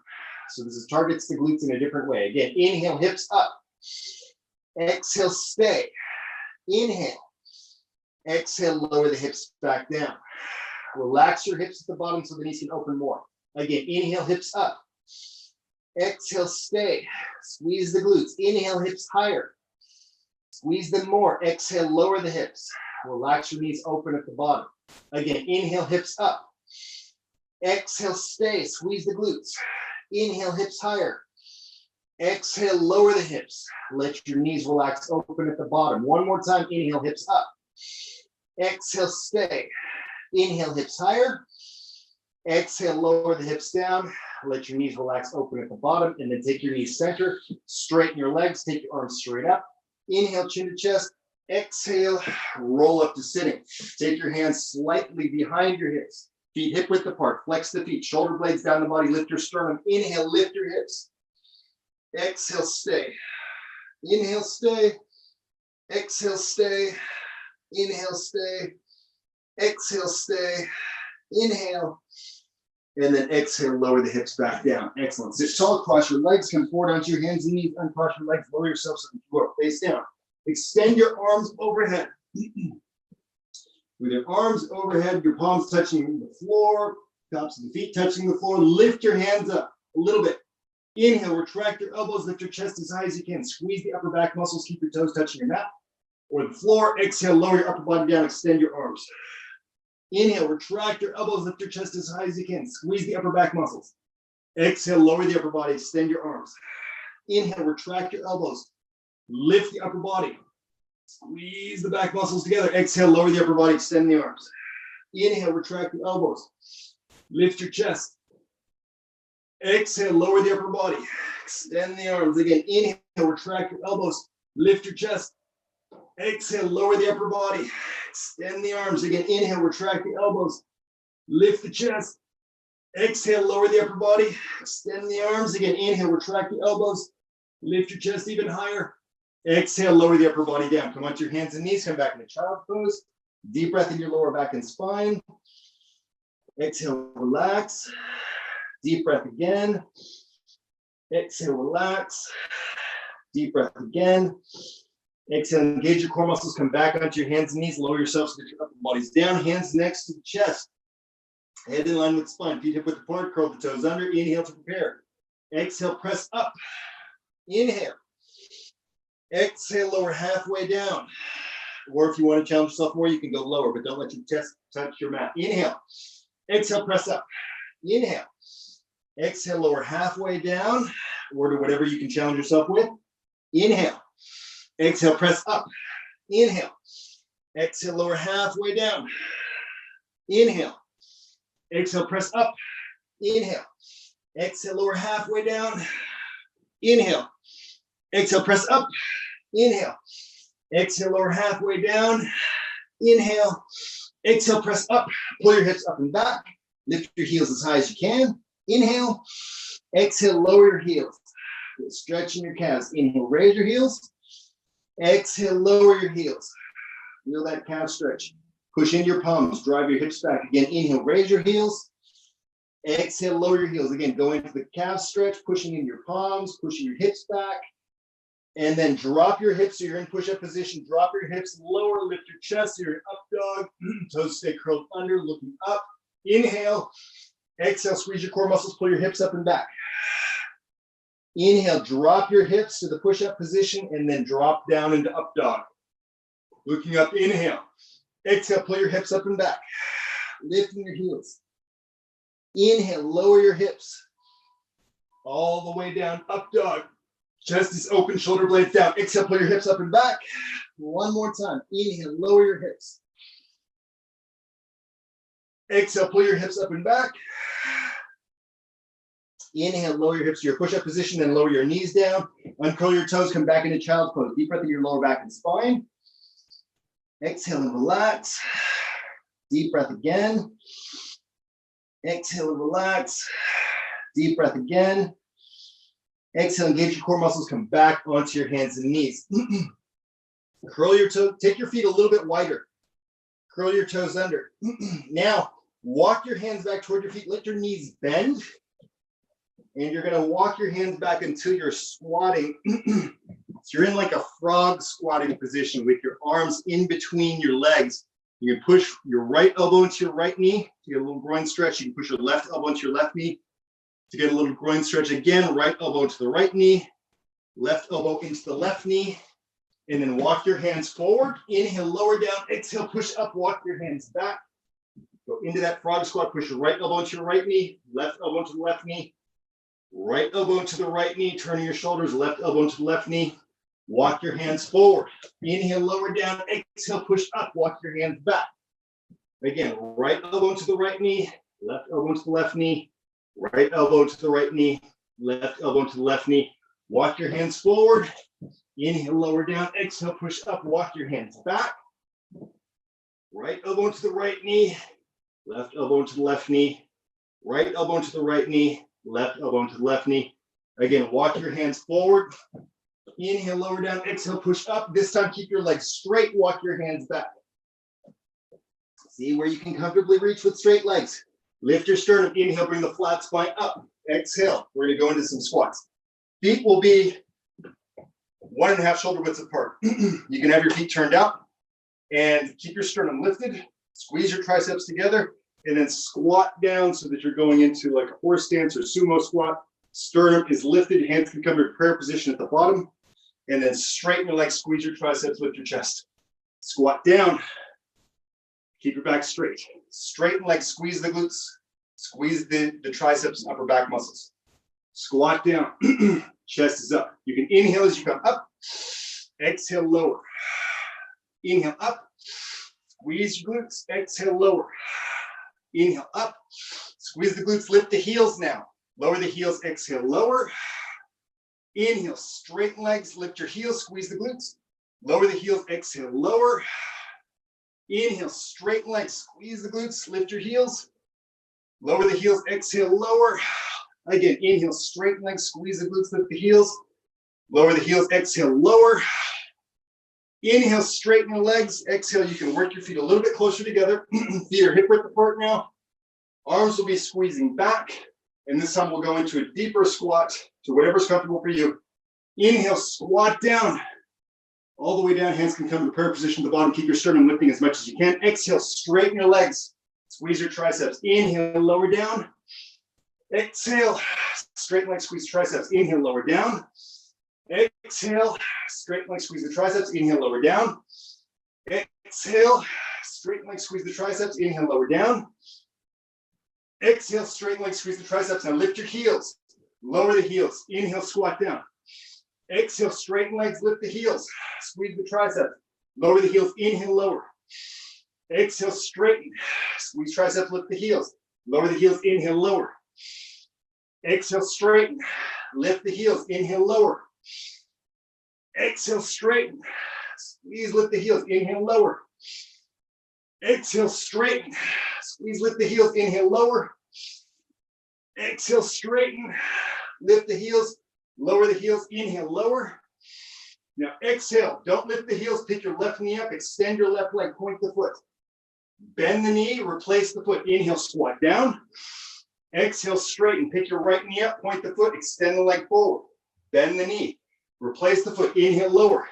So this targets the glutes in a different way. Again, inhale, hips up. Exhale, stay. Inhale. Exhale, lower the hips back down. Relax your hips at the bottom so the knees can open more. Again, inhale, hips up. Exhale, stay. Squeeze the glutes. Inhale, hips higher. Squeeze them more. Exhale, lower the hips. Relax your knees open at the bottom. Again, inhale, hips up. Exhale, stay. Squeeze the glutes. Inhale, hips higher. Exhale, lower the hips. Let your knees relax open at the bottom. One more time. Inhale, hips up. Exhale, stay. Inhale, hips higher. Exhale, lower the hips down. Let your knees relax open at the bottom, and then take your knees center. Straighten your legs. Take your arms straight up. Inhale, chin to chest. Exhale, roll up to sitting. Take your hands slightly behind your hips. Feet hip width apart. Flex the feet. Shoulder blades down the body. Lift your sternum. Inhale, lift your hips. Exhale, stay. Inhale, stay. Exhale, stay. Inhale, stay. Exhale, stay. Inhale. And then exhale, lower the hips back down. Excellent. Sit tall, cross your legs, come forward onto your hands and knees, uncross your legs, lower yourself to the floor, face down. Extend your arms overhead. With your arms overhead, your palms touching the floor, tops of the feet touching the floor. Lift your hands up a little bit. Inhale, retract your elbows, lift your chest as high as you can. Squeeze the upper back muscles, keep your toes touching your mat or the floor. Exhale, lower your upper body down, extend your arms. Inhale, retract your elbows, lift your chest as high as you can. Squeeze the upper back muscles. Exhale, lower the upper body, extend your arms. Inhale, retract your elbows, lift the upper body. Squeeze the back muscles together. Exhale, lower the upper body, extend the arms. Inhale, retract the elbows, lift your chest. Exhale, lower the upper body, extend the arms. Again, inhale, retract your elbows, lift your chest. Exhale, lower the upper body, extend the arms. Again, inhale, retract the elbows, lift the chest. Exhale, lower the upper body, extend the arms. Again, inhale, retract the elbows, lift your chest even higher. Exhale, lower the upper body down. Come onto your hands and knees, come back into child pose. Deep breath in your lower back and spine. Exhale, relax. Deep breath again. Exhale, relax. Deep breath again. Exhale, engage your core muscles, come back onto your hands and knees, lower yourself so that your upper body's down, hands next to the chest. Head in line with the spine, feet hip width apart, curl the toes under, inhale to prepare. Exhale, press up. Inhale. Exhale, lower halfway down. Or if you want to challenge yourself more, you can go lower, but don't let your chest touch your mat. Inhale. Exhale, press up. Inhale. Exhale, lower halfway down, or to whatever you can challenge yourself with. Inhale. Exhale, press up. Inhale. Exhale, lower halfway down. Inhale. Exhale, press up. Inhale. Exhale, lower halfway down. Inhale. Exhale, press up. Inhale. Exhale, lower halfway down. Inhale. Exhale, press up. Pull your hips up and back. Lift your heels as high as you can. Inhale. Exhale, lower your heels. Stretching your calves. Inhale, raise your heels. Exhale, lower your heels. Feel that calf stretch. Push in your palms. Drive your hips back. Again, inhale, raise your heels. Exhale, lower your heels. Again, go into the calf stretch, pushing in your palms, pushing your hips back. And then drop your hips so you're in push-up position. Drop your hips lower, lift your chest so you're in up dog. Toes stay curled under, looking up. Inhale. Exhale, squeeze your core muscles, pull your hips up and back. Inhale, drop your hips to the push-up position and then drop down into up dog. Looking up, inhale. Exhale, pull your hips up and back. Lifting your heels. Inhale, lower your hips. All the way down, up dog. Chest is open, shoulder blades down. Exhale, pull your hips up and back. One more time. Inhale, lower your hips. Exhale, pull your hips up and back. Inhale, lower your hips to your push-up position, then lower your knees down. Uncurl your toes, come back into child's pose. Deep breath in your lower back and spine. Exhale and relax. Deep breath again. Exhale and relax. Deep breath again. Exhale, engage your core muscles, come back onto your hands and knees. Curl your toes, take your feet a little bit wider. Curl your toes under. Now, walk your hands back toward your feet, let your knees bend. And you're gonna walk your hands back until you're squatting. So you're in like a frog squatting position with your arms in between your legs. You can push your right elbow into your right knee to get a little groin stretch. You can push your left elbow into your left knee to get a little groin stretch. Again, right elbow into the right knee, left elbow into the left knee, and then walk your hands forward. Inhale, lower down, exhale, push up, walk your hands back. Go into that frog squat, push your right elbow into your right knee, left elbow into the left knee, right elbow into the right knee, turning your shoulders, left elbow into the left knee. Walk your hands forward. Inhale, lower down, exhale, push up, walk your hands back. Again, right elbow into the right knee, left elbow into the left knee, right elbow into the right knee, left elbow into the left knee. Walk your hands forward. Inhale, lower down, exhale, push up, walk your hands back. Right elbow into the right knee, left elbow into the left knee, right elbow into the right knee, left elbow into the left knee. Again, walk your hands forward. Inhale, lower down, exhale, push up. This time, keep your legs straight, walk your hands back. See where you can comfortably reach with straight legs. Lift your sternum, inhale, bring the flat spine up. Exhale, we're gonna go into some squats. Feet will be 1.5 shoulder widths apart. You can have your feet turned out and keep your sternum lifted, squeeze your triceps together, and then squat down so that you're going into like a horse stance or sumo squat. Sternum is lifted, hands can come to prayer position at the bottom, and then straighten your legs, squeeze your triceps, lift your chest. Squat down, keep your back straight. Straighten legs, squeeze the glutes, squeeze the triceps, upper back muscles. Squat down, chest is up. You can inhale as you come up, exhale, lower. Inhale up, squeeze your glutes, exhale, lower. Inhale up, squeeze the glutes, lift the heels now. Lower the heels, exhale, lower. Inhale, straighten legs, lift your heels, squeeze the glutes. Lower the heels, exhale, lower. Inhale, straighten legs, squeeze the glutes, lift your heels. Lower the heels, exhale, lower. Again, inhale, straighten legs, squeeze the glutes, lift the heels. Lower the heels, exhale, lower. Inhale, straighten your legs. Exhale, you can work your feet a little bit closer together. Feet are hip width apart now. Arms will be squeezing back. And this time we'll go into a deeper squat to whatever's comfortable for you. Inhale, squat down. All the way down, hands can come to prayer position at the bottom. Keep your sternum lifting as much as you can. Exhale, straighten your legs. Squeeze your triceps. Inhale, lower down. Exhale, straighten legs, squeeze triceps. Inhale, lower down. Exhale, straighten legs, squeeze the triceps. Inhale, lower down. Exhale, straighten legs, squeeze the triceps. Inhale, lower down. Exhale, straighten legs, squeeze the triceps. Now lift your heels. Lower the heels. Inhale, squat down. Exhale, straighten legs, lift the heels. Squeeze the triceps. Lower the heels. Inhale, lower. Exhale, straighten. Squeeze triceps, lift the heels. Lower the heels. Inhale, lower. Exhale, straighten. Lift the heels. Inhale, lower. Exhale, straighten. Squeeze, lift the heels. Inhale, lower. Exhale, straighten. Squeeze, lift the heels. Inhale, lower. Exhale, straighten. Lift the heels. Lower the heels. Inhale, lower. Now exhale. Don't lift the heels. Pick your left knee up. Extend your left leg. Point the foot. Bend the knee. Replace the foot. Inhale, squat down. Exhale, straighten. Pick your right knee up. Point the foot. Extend the leg forward. Bend the knee. Replace the foot. Inhale, lower.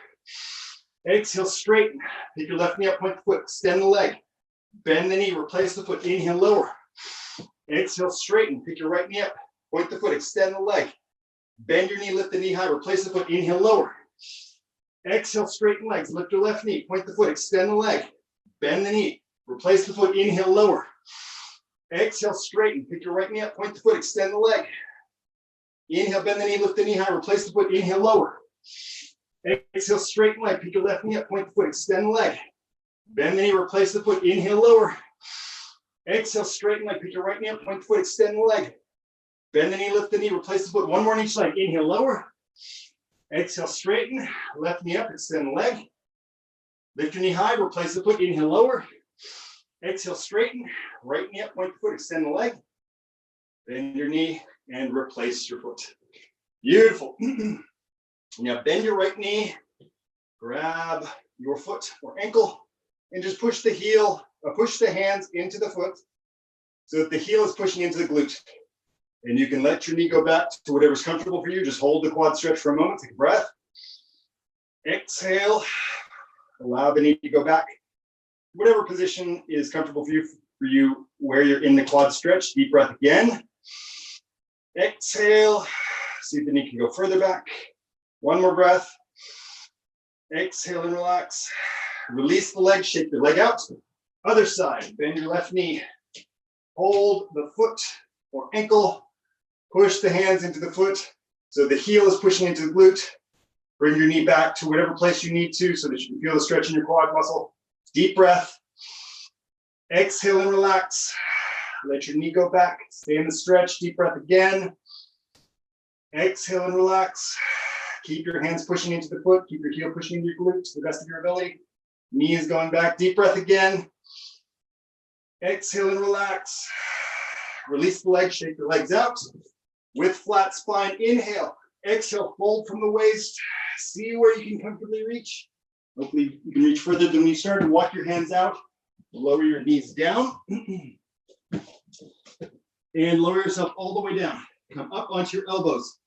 Exhale, straighten. Pick your left knee up. Point the foot. Extend the leg. Bend the knee. Replace the foot. Inhale, lower. Exhale, straighten. Pick your right knee up. Point the foot. Extend the leg. Bend your knee. Lift the knee high. Replace the foot. Inhale, lower. Exhale, straighten legs. Lift your left knee. Point the foot. Extend the leg. Bend the knee. Replace the foot. Inhale, lower. Exhale, straighten. Pick your right knee up. Point the foot. Extend the leg. Inhale, bend the knee. Lift the knee high. Replace the foot. Inhale, lower. Exhale, straighten leg. Pick your left knee up. Point the foot. Extend the leg. Bend the knee. Replace the foot. Inhale, lower. Exhale, straighten leg. Pick your right knee up. Point the foot. Extend the leg. Bend the knee. Lift the knee. Replace the foot. One more on each leg. Inhale, lower. Exhale, straighten. Left knee up. Extend the leg. Lift your knee high. Replace the foot. Inhale, lower. Exhale, straighten. Right knee up. Point the foot. Extend the leg. Bend your knee and replace your foot. Beautiful. Now bend your right knee, grab your foot or ankle, and just push the heel, push the hands into the foot so that the heel is pushing into the glute. And you can let your knee go back to whatever's comfortable for you. Just hold the quad stretch for a moment, take a breath. Exhale, allow the knee to go back. Whatever position is comfortable for you where you're in the quad stretch. Deep breath again. Exhale, see if the knee can go further back. One more breath. Exhale and relax. Release the leg, shake your leg out. Other side, bend your left knee. Hold the foot or ankle. Push the hands into the foot so the heel is pushing into the glute. Bring your knee back to whatever place you need to so that you can feel the stretch in your quad muscle. Deep breath. Exhale and relax. Let your knee go back. Stay in the stretch. Deep breath again. Exhale and relax. Keep your hands pushing into the foot. Keep your heel pushing into your glute to the best of your ability. Knee is going back. Deep breath again. Exhale and relax. Release the legs. Shake the legs out. With flat spine, inhale. Exhale, fold from the waist. See where you can comfortably reach. Hopefully you can reach further than when you started. Walk your hands out. Lower your knees down. And lower yourself all the way down. Come up onto your elbows.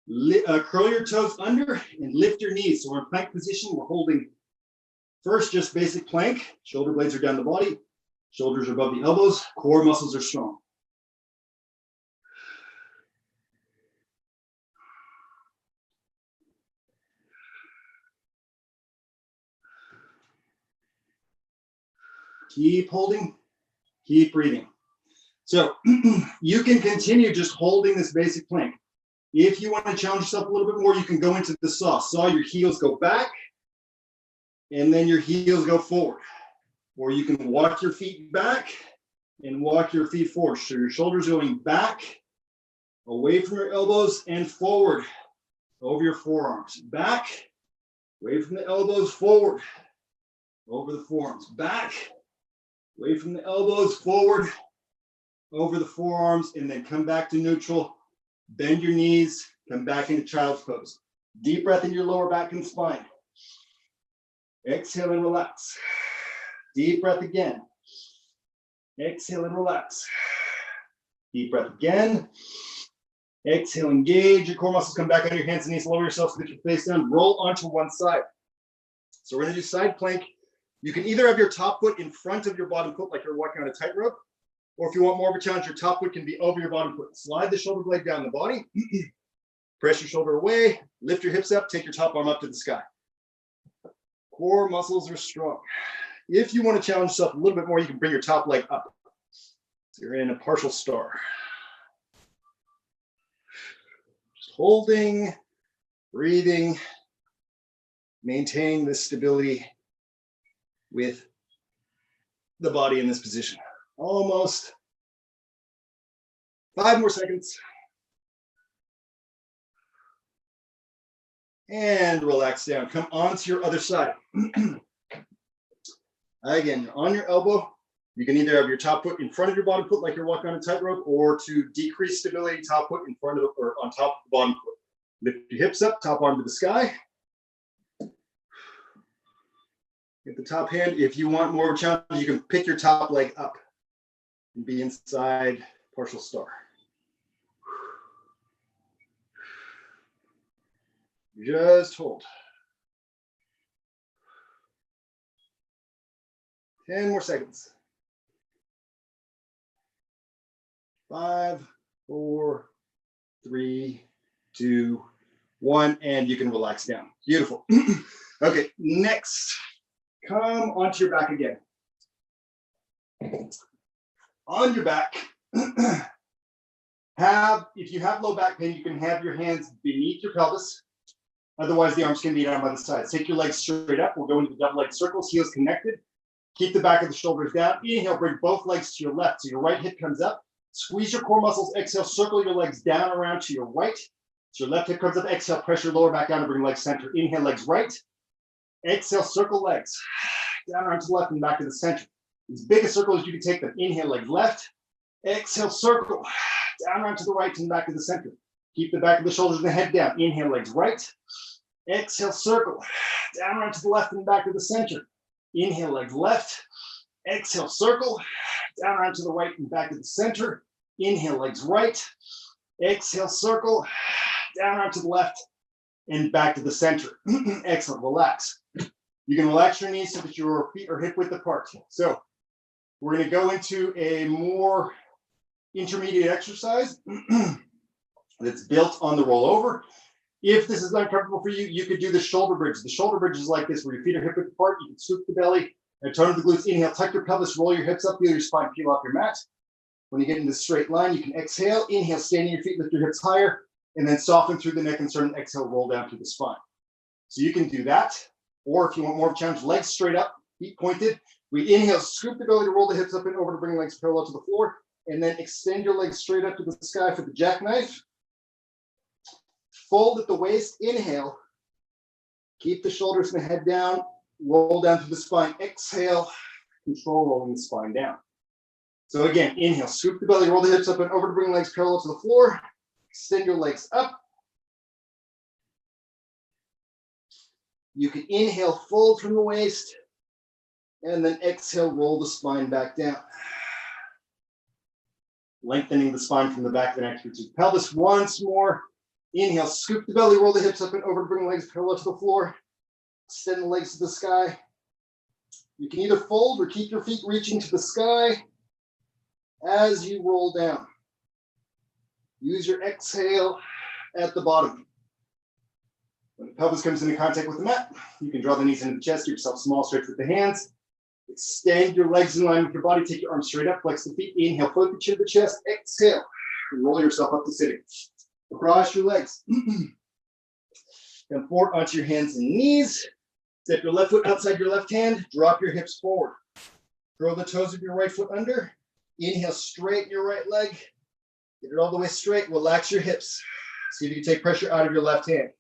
Curl your toes under and lift your knees. So we're in plank position. We're holding first just basic plank. Shoulder blades are down the body. Shoulders are above the elbows. Core muscles are strong. Keep holding, keep breathing. So you can continue just holding this basic plank. If you want to challenge yourself a little bit more, you can go into the saw. Saw, your heels go back, and then your heels go forward. Or you can walk your feet back and walk your feet forward. So your shoulders going back, away from your elbows, and forward over your forearms. Back, away from the elbows, forward over the forearms. Back, away from the elbows, forward, over the forearms, and then come back to neutral. Bend your knees, come back into child's pose. Deep breath in your lower back and spine. Exhale and relax. Deep breath again. Exhale and relax. Deep breath again. Exhale, engage your core muscles, come back on your hands and knees, lower yourself so that your face down, roll onto one side. So we're gonna do side plank. You can either have your top foot in front of your bottom foot like you're walking on a tightrope, or if you want more of a challenge, your top foot can be over your bottom foot. Slide the shoulder blade down the body, press your shoulder away, lift your hips up, take your top arm up to the sky. Core muscles are strong. If you want to challenge yourself a little bit more, you can bring your top leg up. So you're in a partial star. Just holding, breathing, maintaining this stability with the body in this position. Almost 5 more seconds. And relax down. Come onto your other side. Again, you're on your elbow. You can either have your top foot in front of your bottom foot like you're walking on a tightrope, or to decrease stability, top foot in front of or on top of the bottom foot. Lift your hips up, top arm to the sky. Get the top hand. If you want more of a challenge, you can pick your top leg up and be inside partial star. Just hold. 10 more seconds. 5, 4, 3, 2, 1, and you can relax down. Beautiful. Okay, next, come onto your back again. On your back, if you have low back pain, you can have your hands beneath your pelvis. Otherwise, the arms can be down by the sides. Take your legs straight up. We'll go into the double leg circles, heels connected. Keep the back of the shoulders down. Inhale, bring both legs to your left. So your right hip comes up. Squeeze your core muscles. Exhale, circle your legs down around to your right. So your left hip comes up. Exhale, press your lower back down and bring legs center. Inhale, legs right. Exhale, circle legs. Down around to the left and back to the center. As big a circle as you can take them. Inhale, legs left. Exhale, circle. down around to the right and back to the center. Keep the back of the shoulders and the head down. Inhale, legs right. Exhale, circle. Down around to the left and back to the center. Inhale, legs left. Exhale, circle. Down around to the right and back to the center. Inhale, legs right. Exhale, circle. Down around to the left and back to the center. Excellent, relax. You can relax your knees so that your feet are hip width apart. So we're going to go into a more intermediate exercise that's built on the rollover. If this is uncomfortable for you, you could do the shoulder bridge. The shoulder bridge is like this, where your feet are hip width apart. You can scoop the belly and tone the glutes. Inhale, tuck your pelvis, roll your hips up, feel your spine peel off your mat. When you get into the straight line, you can exhale, inhale, stand on your feet, lift your hips higher, and then soften through the neck and start an exhale, roll down through the spine. So you can do that. Or if you want more of a challenge, legs straight up, feet pointed. We inhale, scoop the belly to roll the hips up and over to bring legs parallel to the floor, and then extend your legs straight up to the sky for the jackknife. Fold at the waist, inhale. Keep the shoulders and the head down, roll down through the spine. Exhale, control rolling the spine down. So again, inhale, scoop the belly, roll the hips up and over to bring legs parallel to the floor. Extend your legs up. You can inhale, fold from the waist, and then exhale, roll the spine back down. Lengthening the spine from the back of the neck to the pelvis once more. Inhale, scoop the belly, roll the hips up and over to bring legs parallel to the floor. Extend the legs to the sky. You can either fold or keep your feet reaching to the sky as you roll down. Use your exhale at the bottom. When the pelvis comes into contact with the mat, you can draw the knees into the chest, give yourself small stretch with the hands. Extend your legs in line with your body, take your arms straight up, flex the feet, inhale, float the chin to the chest, exhale, and roll yourself up to sitting. Cross your legs. Come forward onto your hands and knees. Step your left foot outside your left hand, drop your hips forward. Curl the toes of your right foot under. Inhale, straighten your right leg. Get it all the way straight, relax your hips. See if you can take pressure out of your left hand.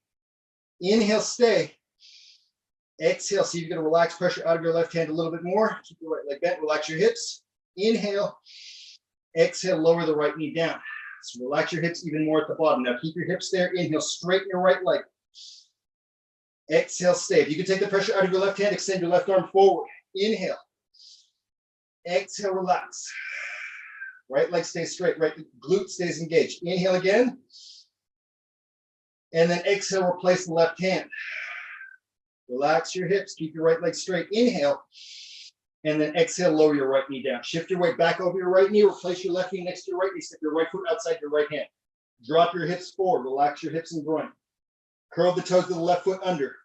Inhale, stay. Exhale, see if you can relax pressure out of your left hand a little bit more. Keep your right leg bent, relax your hips. Inhale, exhale, lower the right knee down. So relax your hips even more at the bottom. Now keep your hips there. Inhale, straighten your right leg. Exhale, stay. If you can take the pressure out of your left hand, extend your left arm forward. Inhale. Exhale, relax. Right leg stays straight, right glute stays engaged. Inhale again. And then exhale, replace the left hand. Relax your hips, keep your right leg straight. Inhale, and then exhale, lower your right knee down. Shift your weight back over your right knee, replace your left knee next to your right knee, step your right foot outside your right hand. Drop your hips forward, relax your hips and groin. Curl the toes of the left foot under.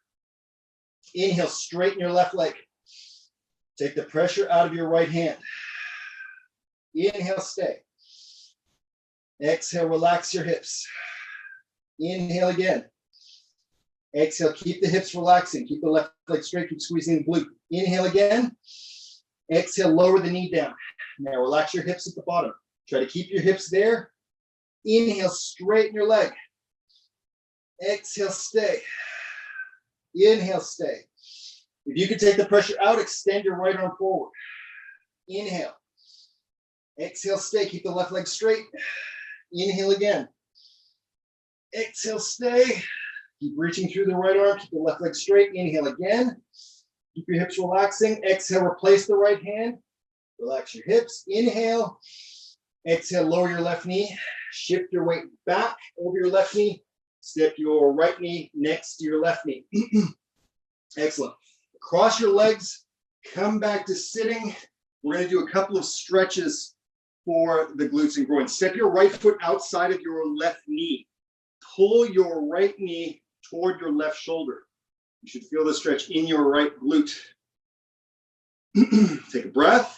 Inhale, straighten your left leg. Take the pressure out of your right hand. Inhale, stay. Exhale, relax your hips. Inhale again. Exhale, keep the hips relaxing. Keep the left leg straight, keep squeezing the glute. Inhale again. Exhale, lower the knee down. Now relax your hips at the bottom. Try to keep your hips there. Inhale, straighten your leg. Exhale, stay. Inhale, stay. If you can take the pressure out, extend your right arm forward. Inhale. Exhale, stay. Keep the left leg straight. Inhale again. Exhale, stay. Keep reaching through the right arm. Keep the left leg straight. Inhale again. Keep your hips relaxing. Exhale, replace the right hand. Relax your hips. Inhale. Exhale, lower your left knee. Shift your weight back over your left knee. Step your right knee next to your left knee. Excellent. Cross your legs. Come back to sitting. We're going to do a couple of stretches for the glutes and groin. Step your right foot outside of your left knee. Pull your right knee toward your left shoulder. You should feel the stretch in your right glute. Take a breath.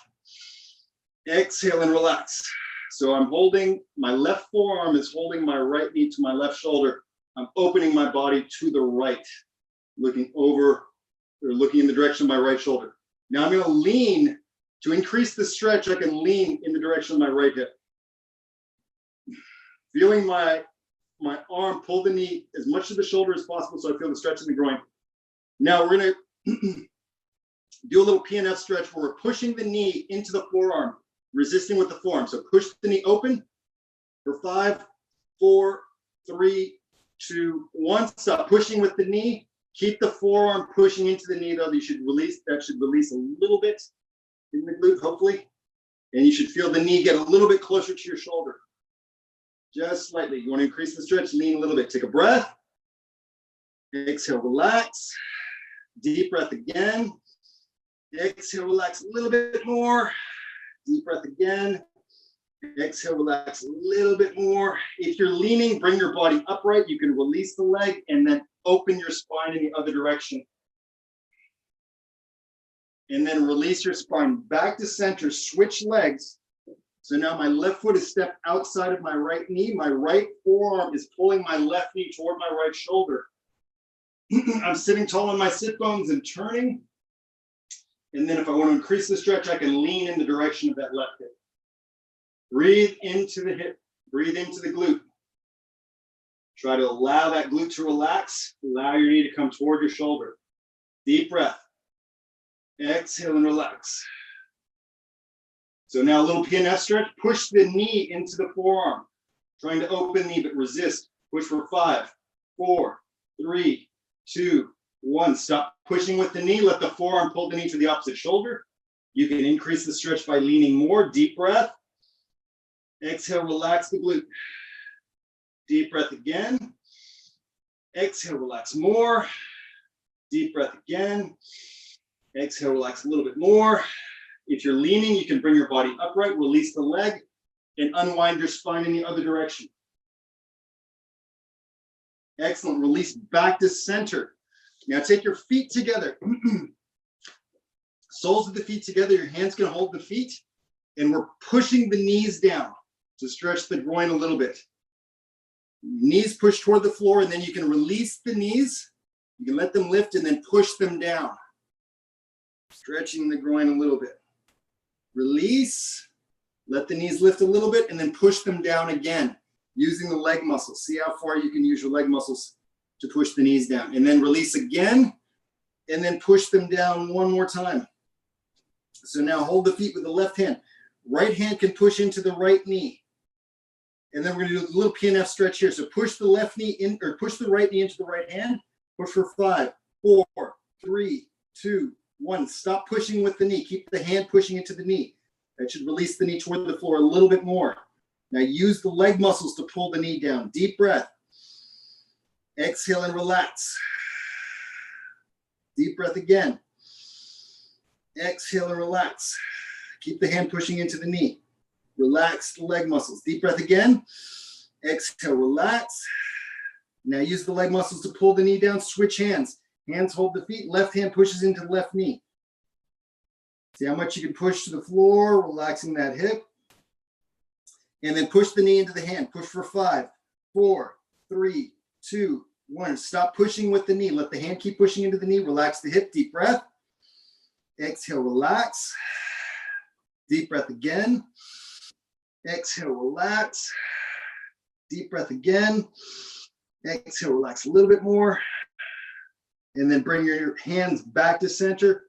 Exhale and relax. So I'm holding, my left forearm is holding my right knee to my left shoulder. I'm opening my body to the right, looking over or looking in the direction of my right shoulder. Now I'm going to lean. To increase the stretch, I can lean in the direction of my right hip. Feeling my arm pull the knee as much to the shoulder as possible so I feel the stretch in the groin. Now we're going to do a little PNF stretch where we're pushing the knee into the forearm, resisting with the forearm. So push the knee open, For 5, 4, 3, 2, 1. Stop pushing with the knee. Keep the forearm pushing into the knee, though. You should release, that should release a little bit in the glute, hopefully. And you should feel the knee get a little bit closer to your shoulder. Just slightly. You want to increase the stretch, lean a little bit. Take a breath. Exhale, relax. Deep breath again. Exhale, relax a little bit more. Deep breath again. Exhale, relax a little bit more. If you're leaning, bring your body upright. You can release the leg and then open your spine in the other direction. And then release your spine back to center. Switch legs. So now my left foot is stepped outside of my right knee. My right forearm is pulling my left knee toward my right shoulder. I'm sitting tall on my sit bones and turning. And then if I want to increase the stretch, I can lean in the direction of that left hip. Breathe into the hip. Breathe into the glute. Try to allow that glute to relax. Allow your knee to come toward your shoulder. Deep breath. Exhale and relax. So now a little PNF stretch. Push the knee into the forearm. Trying to open knee, but resist. Push for 5, 4, 3, 2, 1. Stop pushing with the knee. Let the forearm pull the knee to the opposite shoulder. You can increase the stretch by leaning more. Deep breath. Exhale, relax the glute. Deep breath again. Exhale, relax more. Deep breath again. Exhale, relax a little bit more. If you're leaning, you can bring your body upright, release the leg, and unwind your spine in the other direction. Excellent. Release back to center. Now take your feet together. Soles of the feet together. Your hands can hold the feet. And we're pushing the knees down to stretch the groin a little bit. Knees push toward the floor, and then you can release the knees. You can let them lift and then push them down. Stretching the groin a little bit. Release. Let the knees lift a little bit and then push them down again using the leg muscles. See how far you can use your leg muscles to push the knees down. And then release again and then push them down one more time. So now hold the feet with the left hand. Right hand can push into the right knee. And then we're going to do a little PNF stretch here. So push the left knee in, or push the right knee into the right hand. Push for 5, 4, 3, 2, 1. Stop pushing with the knee. Keep the hand pushing into the knee. That should release the knee toward the floor a little bit more. Now use the leg muscles to pull the knee down. Deep breath. Exhale and relax. Deep breath again. Exhale and relax. Keep the hand pushing into the knee. Relax the leg muscles. Deep breath again. Exhale, relax. Now use the leg muscles to pull the knee down. Switch hands. Hands hold the feet. Left hand pushes into the left knee. See how much you can push to the floor, relaxing that hip. And then push the knee into the hand. Push for 5, 4, 3, 2, 1. Stop pushing with the knee. Let the hand keep pushing into the knee. Relax the hip. Deep breath. Exhale, relax. Deep breath again. Exhale, relax. Deep breath again. Exhale, relax a little bit more. And then bring your hands back to center.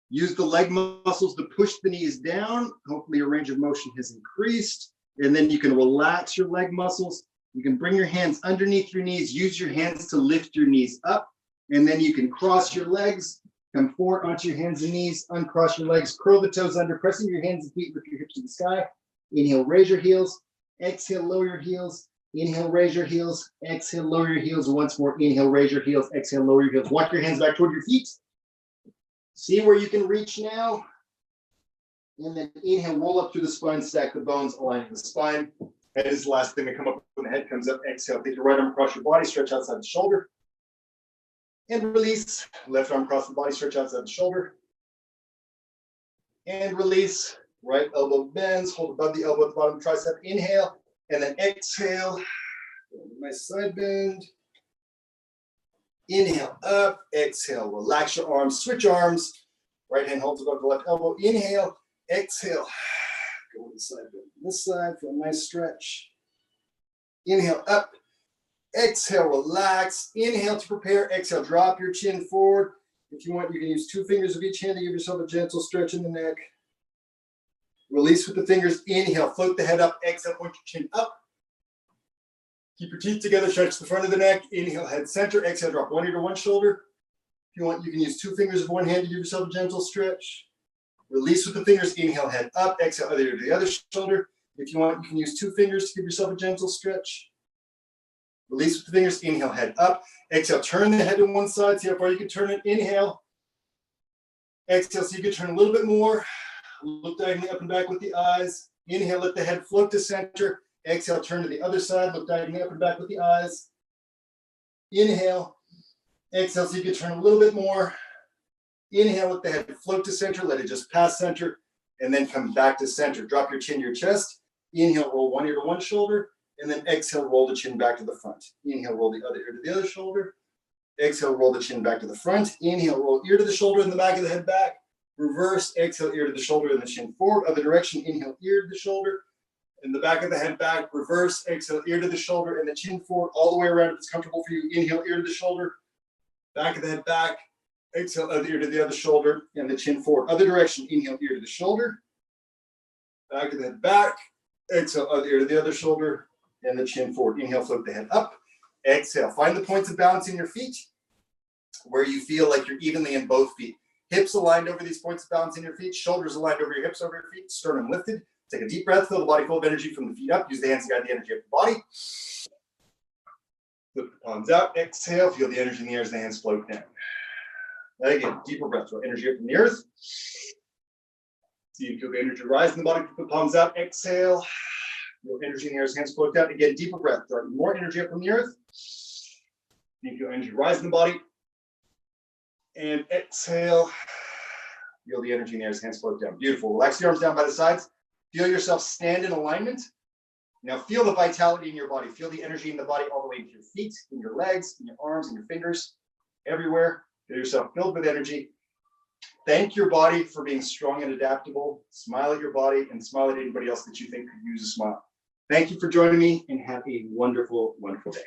Use the leg muscles to push the knees down. Hopefully your range of motion has increased. And then you can relax your leg muscles. You can bring your hands underneath your knees. Use your hands to lift your knees up. And then you can cross your legs. Come forward onto your hands and knees. Uncross your legs. Curl the toes under. Pressing your hands and feet with your hips to the sky. Inhale, raise your heels. Exhale, lower your heels. Inhale, raise your heels. Exhale, lower your heels. Once more. Inhale, raise your heels. Exhale, lower your heels. Walk your hands back toward your feet. See where you can reach now. And then inhale, roll up through the spine, stack the bones, aligning the spine. Head is the last thing to come up when the head comes up. Exhale, take your right arm across your body, stretch outside the shoulder. And release. Left arm across the body, stretch outside the shoulder. And release. Right elbow bends, hold above the elbow at the bottom of the tricep. Inhale, and then exhale. Nice side bend. Inhale, up, exhale. Relax your arms, switch arms. Right hand holds above the left elbow. Inhale, exhale. Go to the side bend. This side for a nice stretch. Inhale, up. Exhale, relax. Inhale to prepare. Exhale, drop your chin forward. If you want, you can use 2 fingers of each hand to give yourself a gentle stretch in the neck. Release with the fingers. Inhale, float the head up. Exhale, point your chin up. Keep your teeth together, stretch the front of the neck. Inhale, head center. Exhale, drop one ear to one shoulder. If you want, you can use two fingers of one hand to give yourself a gentle stretch. Release with the fingers. Inhale, head up. Exhale, other ear to the other shoulder. If you want, you can use two fingers to give yourself a gentle stretch. Release with the fingers. Inhale, head up. Exhale, turn the head to one side. See how far you can turn it. Inhale. Exhale, so you can turn a little bit more. Look diagonally up and back with the eyes. Inhale, let the head float to center. Exhale, turn to the other side. Look diagonally up and back with the eyes. Inhale. Exhale, so you can turn a little bit more. Inhale, let the head float to center. Let it just pass center and then come back to center. Drop your chin to your chest. Inhale, roll one ear to one shoulder. And then exhale, roll the chin back to the front. Inhale, roll the other ear to the other shoulder. Exhale, roll the chin back to the front. Inhale, roll ear to the shoulder and the back of the head back. Reverse, exhale, ear to the shoulder and the chin forward. Other direction, inhale, ear to the shoulder and the back of the head back. Reverse, exhale, ear to the shoulder and the chin forward all the way around if it's comfortable for you. Inhale, ear to the shoulder, back of the head back. Exhale, other ear to the other shoulder and the chin forward. Other direction, inhale, ear to the shoulder, back of the head back. Exhale, other ear to the other shoulder and the chin forward. Inhale, float the head up. Exhale, find the points of balance in your feet where you feel like you're evenly in both feet. Hips aligned over these points of balance in your feet. Shoulders aligned over your hips, over your feet. Sternum lifted. Take a deep breath. Fill the body full of energy from the feet up. Use the hands to guide the energy of the body. Flip the palms out. Exhale. Feel the energy in the air as the hands float down. Again, deeper breath. Feel energy up from the earth. See you feel the energy rise in the body. Flip the palms out. Exhale. Feel energy in the air as hands float down. Again, deeper breath. Draw more energy up from the earth. You feel energy rise in the body. And exhale. Feel the energy in the air as hands float down. Beautiful. Relax the arms down by the sides. Feel yourself stand in alignment. Now feel the vitality in your body. Feel the energy in the body all the way into your feet, in your legs, in your arms, in your fingers, everywhere. Feel yourself filled with energy. Thank your body for being strong and adaptable. Smile at your body and smile at anybody else that you think could use a smile. Thank you for joining me and have a wonderful, wonderful day.